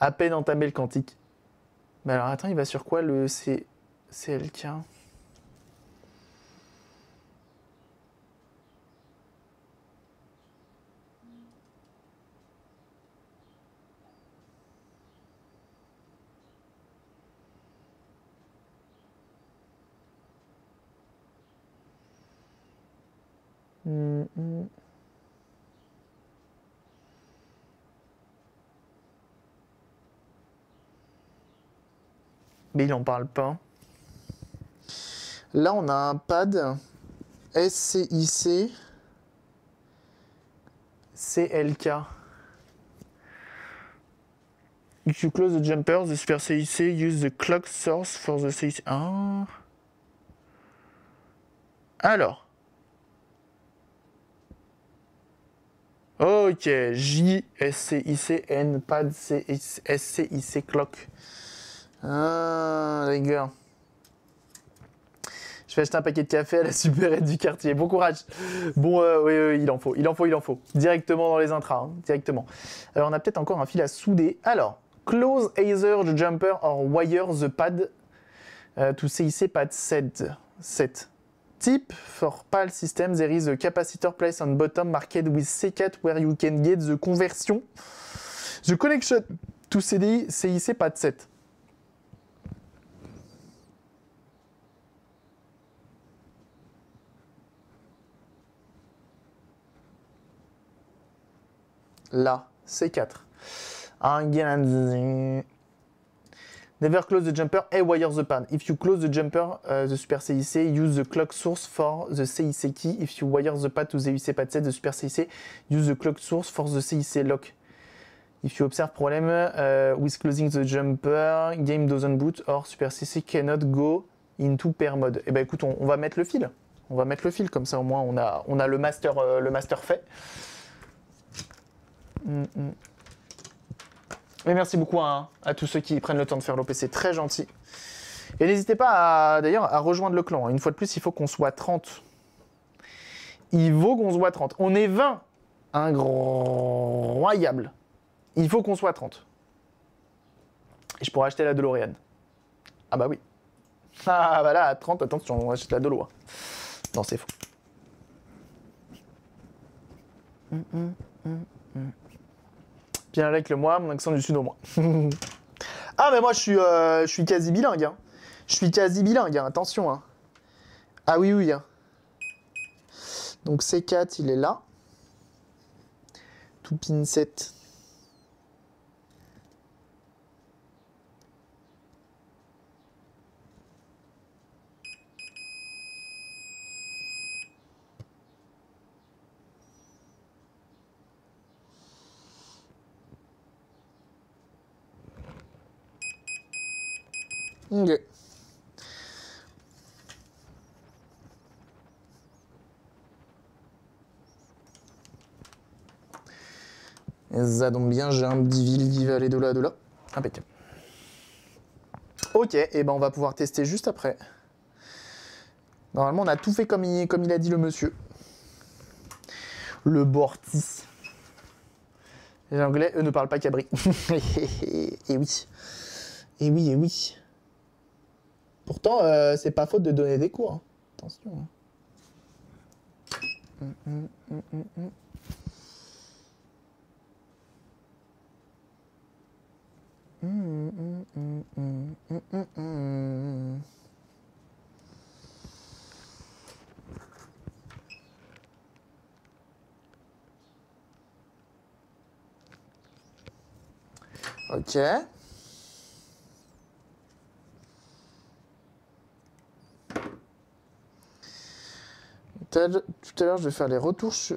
À peine entamé le quantique. Mais alors, attends, il va sur quoi le CLK? Mais il en parle pas. Là, on a un pad SCIC CLK. If you close the jumper, the Super CIC use the clock source for the CIC. Ah. Alors. Ok, JSCICN, pad SCIC clock. Ah, les gars. Je vais acheter un paquet de café à la supérette du quartier. Bon courage. Bon, oui, il en faut. Directement dans les intras, hein, directement. Alors, on a peut-être encore un fil à souder. Alors, close either the jumper or wire the pad to CIC pad set. Tip for PAL system, there is a capacitor placed on bottom marked with C4 where you can get the conversion. The connection to CDI, CIC pad set. Là, C4. Never close the jumper and wire the pad. If you close the jumper, the Super CIC, use the clock source for the CIC key. If you wire the pad to the UC pad set, the Super CIC, use the clock source for the CIC lock. If you observe problem with closing the jumper, game doesn't boot or Super CIC cannot go into pair mode. Eh ben écoute, on va mettre le fil. On va mettre le fil, comme ça au moins on a le master fait. Mais merci beaucoup à tous ceux qui prennent le temps de faire l'OP, c'est très gentil. Et n'hésitez pas d'ailleurs à rejoindre le clan. Une fois de plus, il faut qu'on soit 30. Il faut qu'on soit 30. On est 20. Incroyable. Il faut qu'on soit 30. Et je pourrais acheter la DeLorean. Ah bah oui. Ah bah là, à 30, attention, on achète la DeLorean. Non, c'est faux. Bien avec le moi, mon accent du sud au moins. Ah mais moi je suis quasi bilingue. Hein. Je suis quasi bilingue, hein. Attention. Hein. Ah oui, oui. Hein. Donc C4, il est là. Tout pin 7. Ok. Ça tombe bien, j'ai un petit ville qui va aller de là, de là. Impeccable. Ok, et ben on va pouvoir tester juste après. Normalement, on a tout fait comme il a dit le monsieur. Le Borti. Les Anglais, eux, ne parlent pas cabri. Et oui. Et oui, et oui. Pourtant, c'est pas faute de donner des cours. Hein. Attention. Hein. Ok. Tout à l'heure, je vais faire les retouches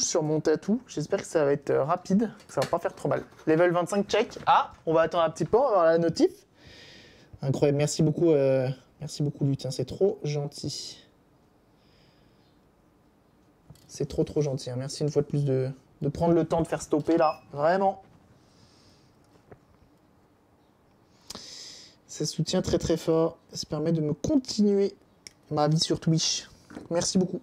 sur mon tatou. J'espère que ça va être rapide, que ça va pas faire trop mal. Level 25, check. Ah, on va attendre un petit peu, on va voir la notif. Incroyable, merci beaucoup Lutin, c'est trop gentil. C'est trop gentil. Hein. Merci une fois de plus de prendre le temps de faire stopper là, vraiment. Ça soutient très fort. Ça permet de me continuer ma vie sur Twitch. Merci beaucoup.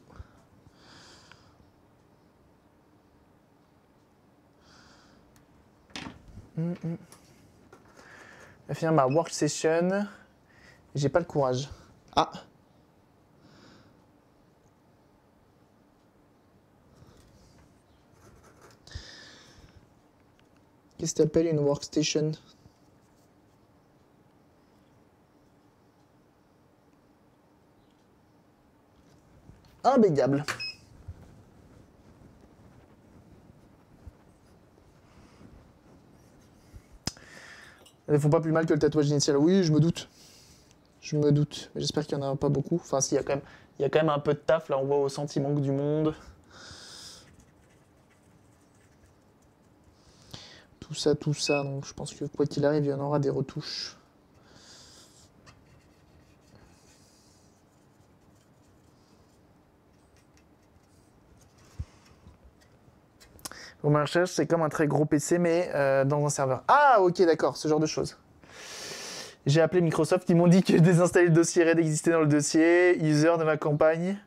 Je vais finir ma work session. J'ai pas le courage. Ah. Qu'est-ce que t'appelles une workstation? Imbaigable. Ils font pas plus mal que le tatouage initial. Oui, je me doute. Je me doute. Mais j'espère qu'il y en a pas beaucoup. Enfin, s'il y a quand même... Il y a quand même un peu de taf, là, on voit au sentiment du monde. Tout ça, donc je pense que quoi qu'il arrive, il y en aura des retouches. Mon recherche, c'est comme un très gros PC, mais dans un serveur. Ah, ok, d'accord, ce genre de choses. J'ai appelé Microsoft, ils m'ont dit que désinstaller le dossier RAID existait dans le dossier, user de ma campagne,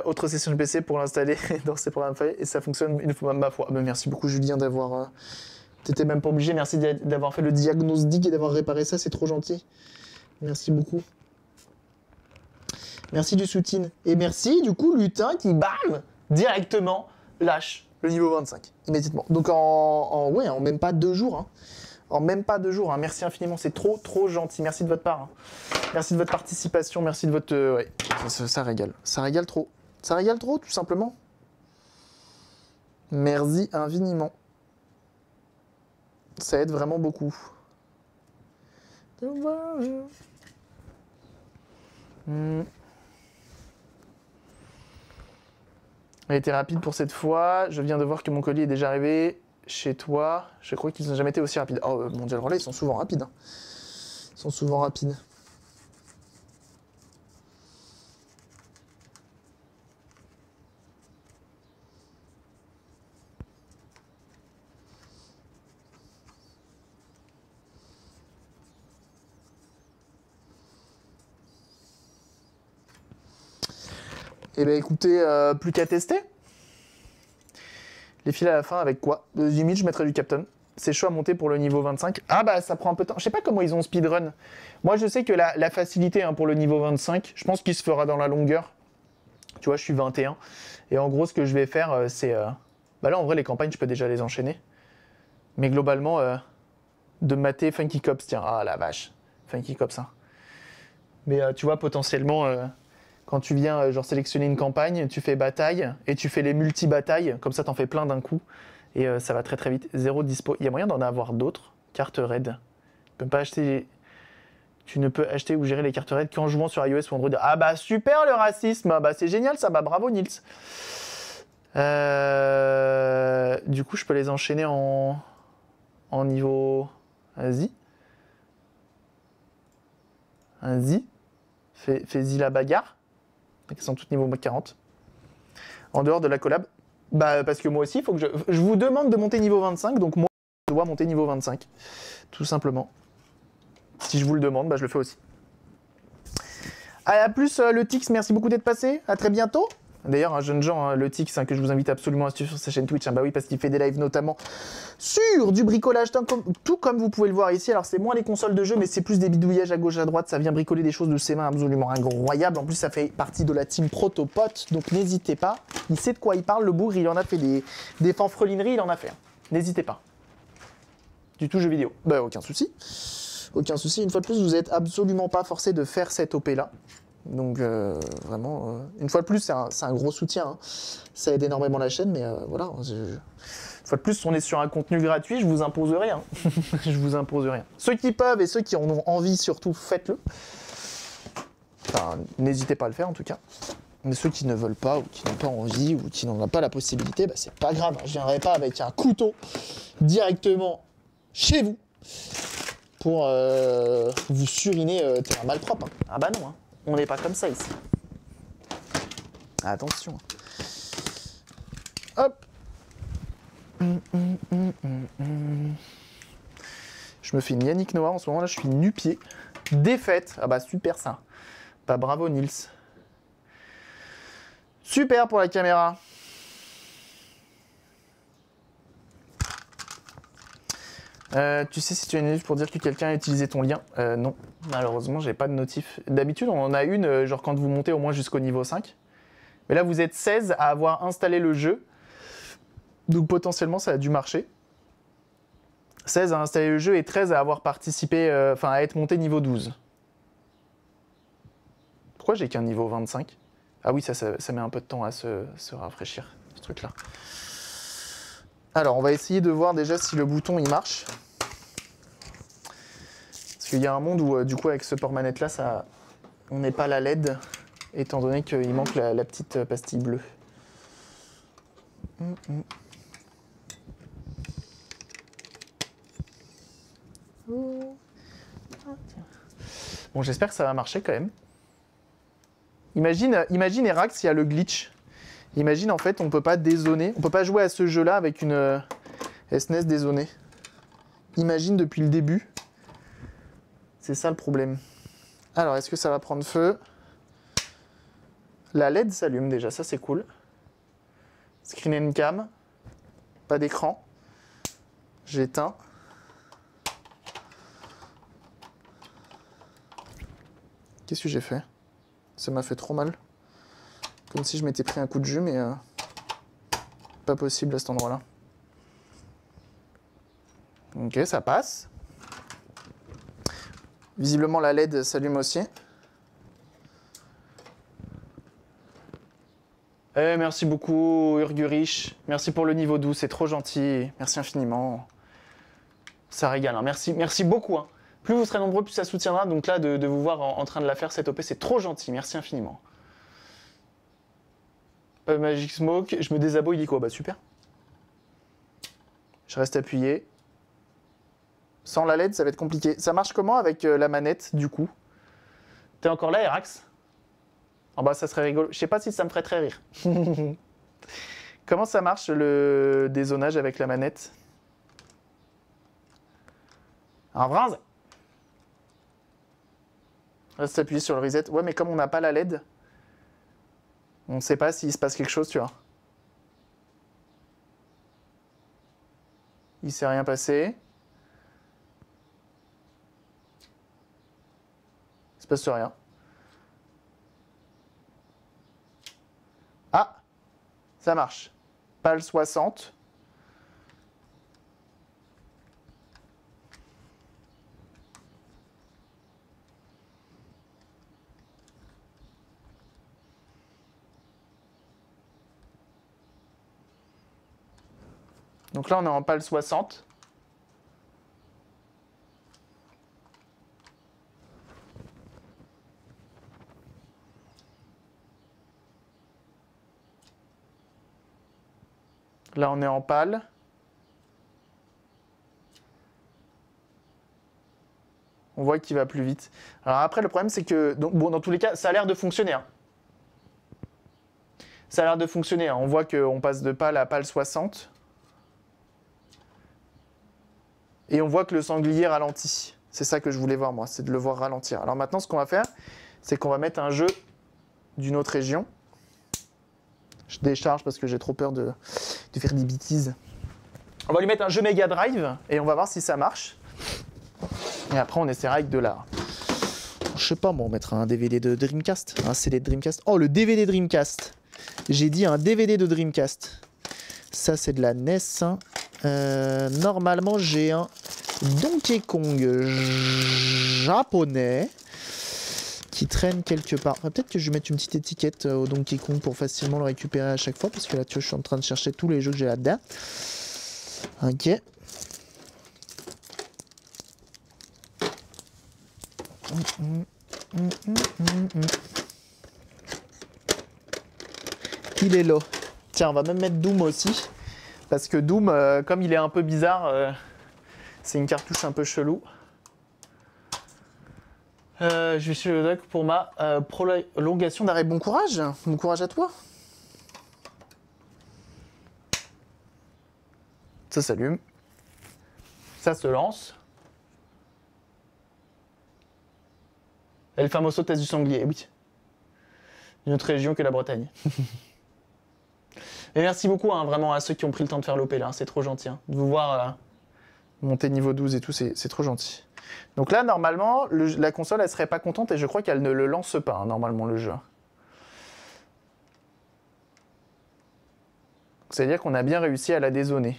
autre session de PC pour l'installer dans ces programmes faits, et ça fonctionne une fois ma foi. Ah ben, merci beaucoup Julien d'avoir... T'étais même pas obligé, merci d'avoir fait le diagnostic et d'avoir réparé ça, c'est trop gentil. Merci beaucoup. Merci du soutien. Et merci du coup Lutin qui, bam, directement lâche le niveau 25, immédiatement. Donc en même pas 2 jours, hein. En même pas 2 jours, hein. Merci infiniment, c'est trop gentil, merci de votre part. Hein. Merci de votre participation, merci de votre... ouais, ça régale, ça régale trop. Ça régale trop, tout simplement. Merci infiniment. Ça aide vraiment beaucoup. Elle était rapide pour cette fois. Je viens de voir que mon colis est déjà arrivé chez toi. Je crois qu'ils n'ont jamais été aussi rapides. Oh, Mondial Relay, ils sont souvent rapides. Hein. Ils sont souvent rapides. Eh bien écoutez, plus qu'à tester. Les fils à la fin avec quoi? Limite, je mettrais du Captain. C'est chaud à monter pour le niveau 25. Ah bah ça prend un peu de temps. Je sais pas comment ils ont speedrun. Moi je sais que la facilité hein, pour le niveau 25, je pense qu'il se fera dans la longueur. Tu vois, je suis 21. Et en gros, ce que je vais faire, c'est... Bah là, en vrai, les campagnes, je peux déjà les enchaîner. Mais globalement, de mater Funky Cops, tiens. Ah la vache. Funky Cops, hein. Mais tu vois, potentiellement... Quand tu viens genre sélectionner une campagne, tu fais bataille et tu fais les multi-batailles, comme ça t'en fais plein d'un coup et ça va très vite. 0 dispo. Il y a moyen d'en avoir d'autres. Cartes RAID. Tu ne peux acheter ou gérer les cartes RAID qu'en jouant sur iOS ou Android. Ah bah super le racisme. Bah c'est génial ça. Bah bravo Nils. Du coup je peux les enchaîner en niveau. Vas-y. Vas-y. Fais-y la bagarre. Qui sont toutes niveau 40. En dehors de la collab. Bah parce que moi aussi, il faut que je vous demande de monter niveau 25, donc moi je dois monter niveau 25. Tout simplement. Si je vous le demande, bah je le fais aussi. Allez, à plus le Tix, merci beaucoup d'être passé. À très bientôt. D'ailleurs, un jeune genre, hein, le Tix, hein, que je vous invite absolument à suivre sur sa chaîne Twitch. Hein, bah oui, parce qu'il fait des lives notamment sur du bricolage, tout comme vous pouvez le voir ici. Alors, c'est moins les consoles de jeu, mais c'est plus des bidouillages à gauche, à droite. Ça vient bricoler des choses de ses mains absolument incroyables. En plus, ça fait partie de la team Protopot, donc n'hésitez pas. Il sait de quoi il parle, le bourg. Il en a fait des fanfrelineries, il en a fait. Hein. N'hésitez pas. Du tout jeu vidéo. Bah, aucun souci. Aucun souci. Une fois de plus, vous n'êtes absolument pas forcé de faire cette OP-là. Donc vraiment, une fois de plus, c'est un gros soutien. Hein. Ça aide énormément la chaîne, mais voilà. Une fois de plus, on est sur un contenu gratuit, je vous impose rien. Je vous impose rien. Ceux qui peuvent et ceux qui en ont envie, surtout, faites-le. Enfin, n'hésitez pas à le faire en tout cas. Mais ceux qui ne veulent pas, ou qui n'ont pas envie, ou qui n'en ont pas la possibilité, bah, c'est pas grave. Je viendrai pas avec un couteau directement chez vous pour vous suriner terrain malpropre. Hein. Ah bah non, hein. On n'est pas comme ça ici. Attention. Hop. Je me fais une Yannick Noah en ce moment là, je suis nu-pied. Défaite. Ah bah super ça. Bah bravo Nils. Super pour la caméra. Tu sais si tu as une notif pour dire que quelqu'un a utilisé ton lien? Non, malheureusement, j'ai pas de notif. D'habitude, on en a une, genre quand vous montez au moins jusqu'au niveau 5. Mais là, vous êtes 16 à avoir installé le jeu. Donc potentiellement, ça a dû marcher. 16 à installer le jeu et 13 à avoir participé, enfin à être monté niveau 12. Pourquoi j'ai qu'un niveau 25? Ah oui, ça met un peu de temps à se rafraîchir, ce truc-là. Alors, on va essayer de voir déjà si le bouton, il marche. Parce qu'il y a un monde où, du coup, avec ce port-manette-là, ça, on n'est pas la LED, étant donné qu'il manque la petite pastille bleue. Bon, j'espère que ça va marcher quand même. Imagine Erax, il y a le glitch. Imagine, en fait, on peut pas dézoner. On peut pas jouer à ce jeu-là avec une SNES dézonée. Imagine depuis le début. C'est ça le problème. Alors, est-ce que ça va prendre feu? La LED s'allume déjà, ça c'est cool. Screen and cam. Pas d'écran. J'éteins. Qu'est-ce que j'ai fait? Ça m'a fait trop mal. Comme si je m'étais pris un coup de jus, mais pas possible à cet endroit-là. Ok, ça passe. Visiblement, la LED s'allume aussi. Eh, merci beaucoup, Urgurich. Merci pour le niveau 12, c'est trop gentil. Merci infiniment. Ça régale, hein. Merci beaucoup. Hein. Plus vous serez nombreux, plus ça soutiendra. Donc là, de vous voir en train de la faire, cette OP, c'est trop gentil. Merci infiniment. Magic Smoke, je me désabonne, il dit quoi? Bah super. Je reste appuyé. Sans la LED, ça va être compliqué. Ça marche comment avec la manette, du coup? T'es encore là, Erax? Oh bah ça serait rigolo. Je sais pas si ça me ferait très rire. Comment ça marche le dézonage avec la manette? Un brinze. Reste appuyé sur le reset. Ouais, mais comme on n'a pas la LED, on ne sait pas s'il se passe quelque chose, tu vois. Il s'est rien passé. Il se passe rien. Ah, ça marche. PAL 60. Donc là, on est en PAL 60. Là, on est en PAL. On voit qu'il va plus vite. Alors après, le problème, c'est que... Donc, bon, dans tous les cas, ça a l'air de fonctionner. Hein. Ça a l'air de fonctionner. Hein. On voit qu'on passe de PAL à PAL 60. Et on voit que le sanglier ralentit. C'est ça que je voulais voir, moi. C'est de le voir ralentir. Alors maintenant, ce qu'on va faire, c'est qu'on va mettre un jeu d'une autre région. Je décharge parce que j'ai trop peur de faire des bêtises. On va lui mettre un jeu Mega Drive et on va voir si ça marche. Et après, on essaiera avec de la... Je sais pas, moi, on mettra un DVD de Dreamcast, un CD de Dreamcast. Oh, le DVD Dreamcast. J'ai dit un DVD de Dreamcast. Ça, c'est de la NES. Hein. Normalement, j'ai un Donkey Kong japonais qui traîne quelque part. Peut-être que je vais mettre une petite étiquette au Donkey Kong pour facilement le récupérer à chaque fois, parce que là, tu vois, je suis en train de chercher tous les jeux que j'ai là-dedans. Ok. Il est là. Tiens, on va même mettre Doom aussi, parce que Doom, comme il est un peu bizarre, c'est une cartouche un peu chelou. Je vais chez le doc pour ma prolongation d'arrêt. Bon courage à toi. Ça s'allume. Ça se lance. El famoso test du sanglier, oui. Une autre région que la Bretagne. Et merci beaucoup hein, vraiment à ceux qui ont pris le temps de faire l'OP là, c'est trop gentil. Hein. De vous voir monter niveau 12 et tout, c'est trop gentil. Donc là, normalement, la console, elle serait pas contente et je crois qu'elle ne le lance pas, hein, normalement, le jeu. C'est-à-dire qu'on a bien réussi à la dézoner.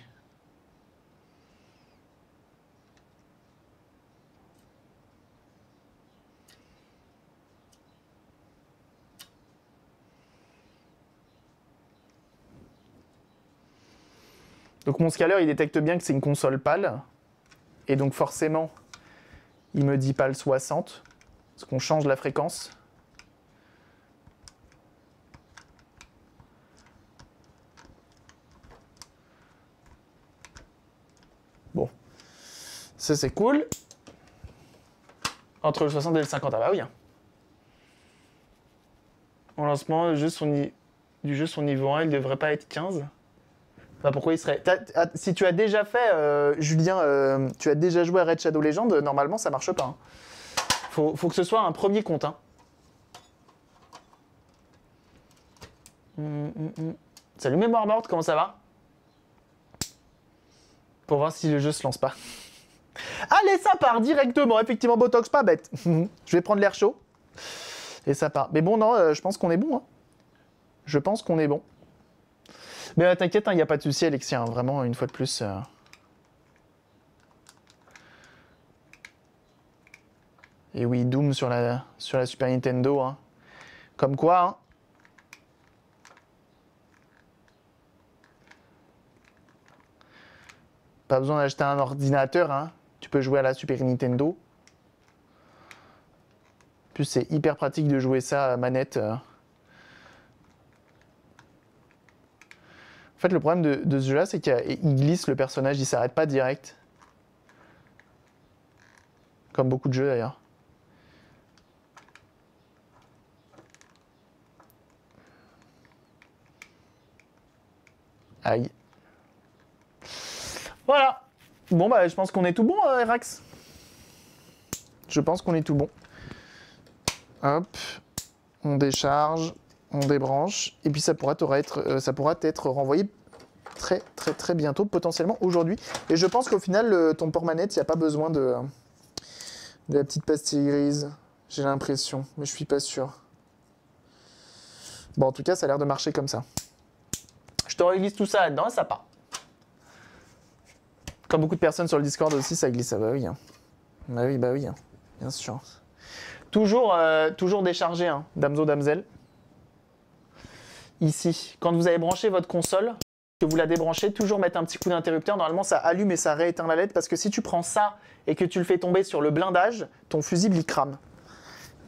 Donc mon scaler, il détecte bien que c'est une console PAL. Et donc forcément, Il me dit pas le 60. Parce qu'on change la fréquence. Bon. Ça, c'est cool. Entre le 60 et le 50. Ah bah oui. Hein. En lancement, du jeu, son niveau 1, il devrait pas être 15. Bah pourquoi il serait... Si tu as déjà fait, Julien, tu as déjà joué à Red Shadow Legend, normalement ça marche pas. Hein. Faut que ce soit un premier compte. Hein. Salut Mémoire Morte, comment ça va? Pour voir si le jeu se lance pas. Allez, ça part directement, effectivement, Botox, pas bête. Je vais prendre l'air chaud. Et ça part. Mais bon, non, je pense qu'on est bon. Hein. Je pense qu'on est bon. Mais t'inquiète, il n'y a pas de souci, Alexia. Hein, vraiment, une fois de plus. Et oui, Doom sur la Super Nintendo. Hein. Comme quoi. Hein. Pas besoin d'acheter un ordinateur. Hein. Tu peux jouer à la Super Nintendo. En plus, c'est hyper pratique de jouer ça à manette. En fait, le problème de ce jeu-là, c'est qu'il glisse le personnage, il s'arrête pas direct. Comme beaucoup de jeux d'ailleurs. Aïe. Voilà. Bon, bah, je pense qu'on est tout bon, Erax. Je pense qu'on est tout bon. Hop. On décharge, on débranche. Et puis ça pourra être renvoyé très bientôt, potentiellement aujourd'hui. Et je pense qu'au final, ton port-manette, il n'y a pas besoin de la petite pastille grise. J'ai l'impression, mais je suis pas sûr. Bon, en tout cas, ça a l'air de marcher comme ça. Je te réglisse tout ça là-dedans et ça part. Comme beaucoup de personnes sur le Discord aussi, ça glisse. Ah bah oui. Hein. Bah oui, hein. Bien sûr. Toujours déchargé, hein, Damso Damsel. Ici, quand vous avez branché votre console, que vous la débranchez, toujours mettre un petit coup d'interrupteur. Normalement, ça allume et ça rééteint la LED parce que si tu prends ça et que tu le fais tomber sur le blindage, ton fusible, il crame.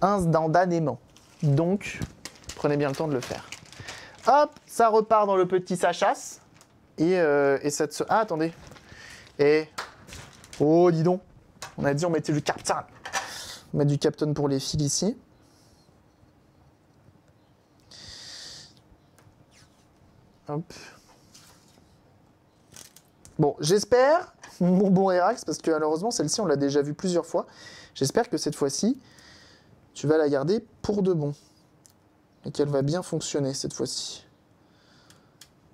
Instantanément. Donc, prenez bien le temps de le faire. Hop, ça repart dans le petit sachas. Et ça te... Ah, attendez. Oh, dis donc. On a dit on mettait du Captain. On met du Captain pour les fils ici. Hop. Bon, j'espère, mon bon Erax, parce que malheureusement, celle-ci, on l'a déjà vue plusieurs fois. J'espère que cette fois-ci, tu vas la garder pour de bon. Et qu'elle va bien fonctionner cette fois-ci.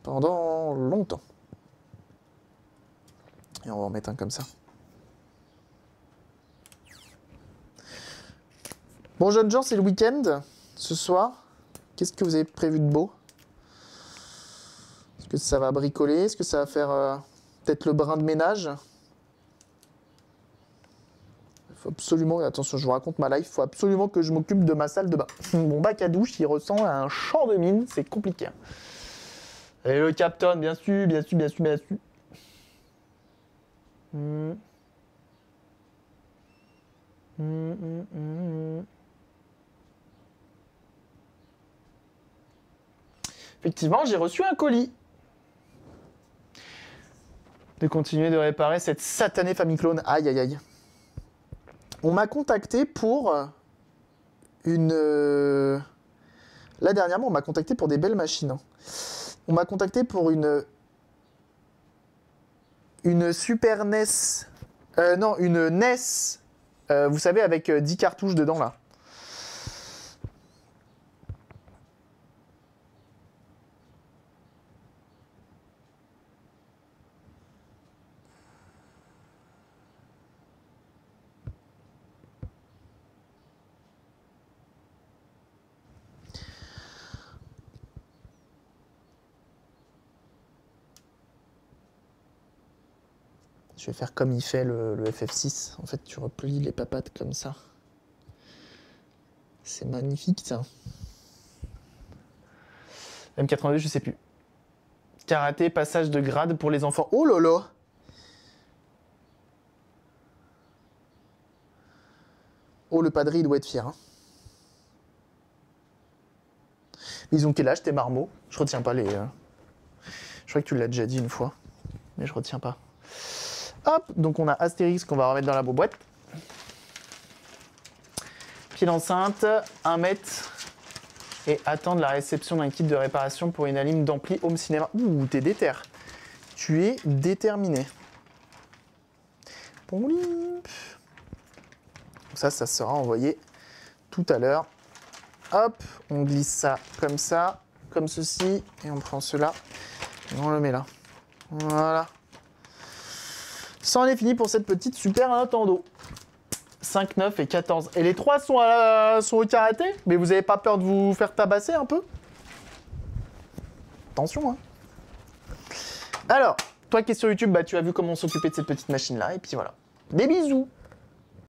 Pendant longtemps. Et on va en mettre un comme ça. Bon, jeunes gens, c'est le week-end. Ce soir, qu'est-ce que vous avez prévu de beau? Est-ce que ça va bricoler? Est-ce que ça va faire peut-être le brin de ménage? Il faut absolument, attention, je vous raconte ma life, il faut absolument que je m'occupe de ma salle de bain. Mon bac à douche, il ressemble à un champ de mine, c'est compliqué. Et le Captain, bien sûr. Effectivement, j'ai reçu un colis. De continuer de réparer cette satanée Famiclone. Aïe, aïe, aïe. On m'a contacté pour une... Là, dernièrement, on m'a contacté pour des belles machines. Hein. On m'a contacté pour une Super NES... non, une NES, vous savez, avec 10 cartouches dedans, là. Je vais faire comme il fait le FF6. En fait, tu replies les papates comme ça. C'est magnifique, ça. M82, je sais plus. Karaté, passage de grade pour les enfants. Oh là là! padré, il doit être fier. Hein. Ils ont quel âge, tes marmots? Je retiens pas les... Je crois que tu l'as déjà dit une fois, mais je retiens pas. Hop, donc on a Astérix qu'on va remettre dans la boîte. Pile enceinte, 1 mètre, et attendre la réception d'un kit de réparation pour une anime d'ampli home cinéma. Ouh, t'es déter. Tu es déterminé. Ça sera envoyé tout à l'heure. Hop, on glisse ça, comme ceci, et on prend cela, et on le met là. Voilà. Ça en est fini pour cette petite Super Nintendo. 5, 9 et 14. Et les 3 sont au karaté, mais vous n'avez pas peur de vous faire tabasser un peu? Attention, hein. Alors, toi qui es sur YouTube, bah, tu as vu comment s'occuper de cette petite machine-là, et puis voilà. Des bisous!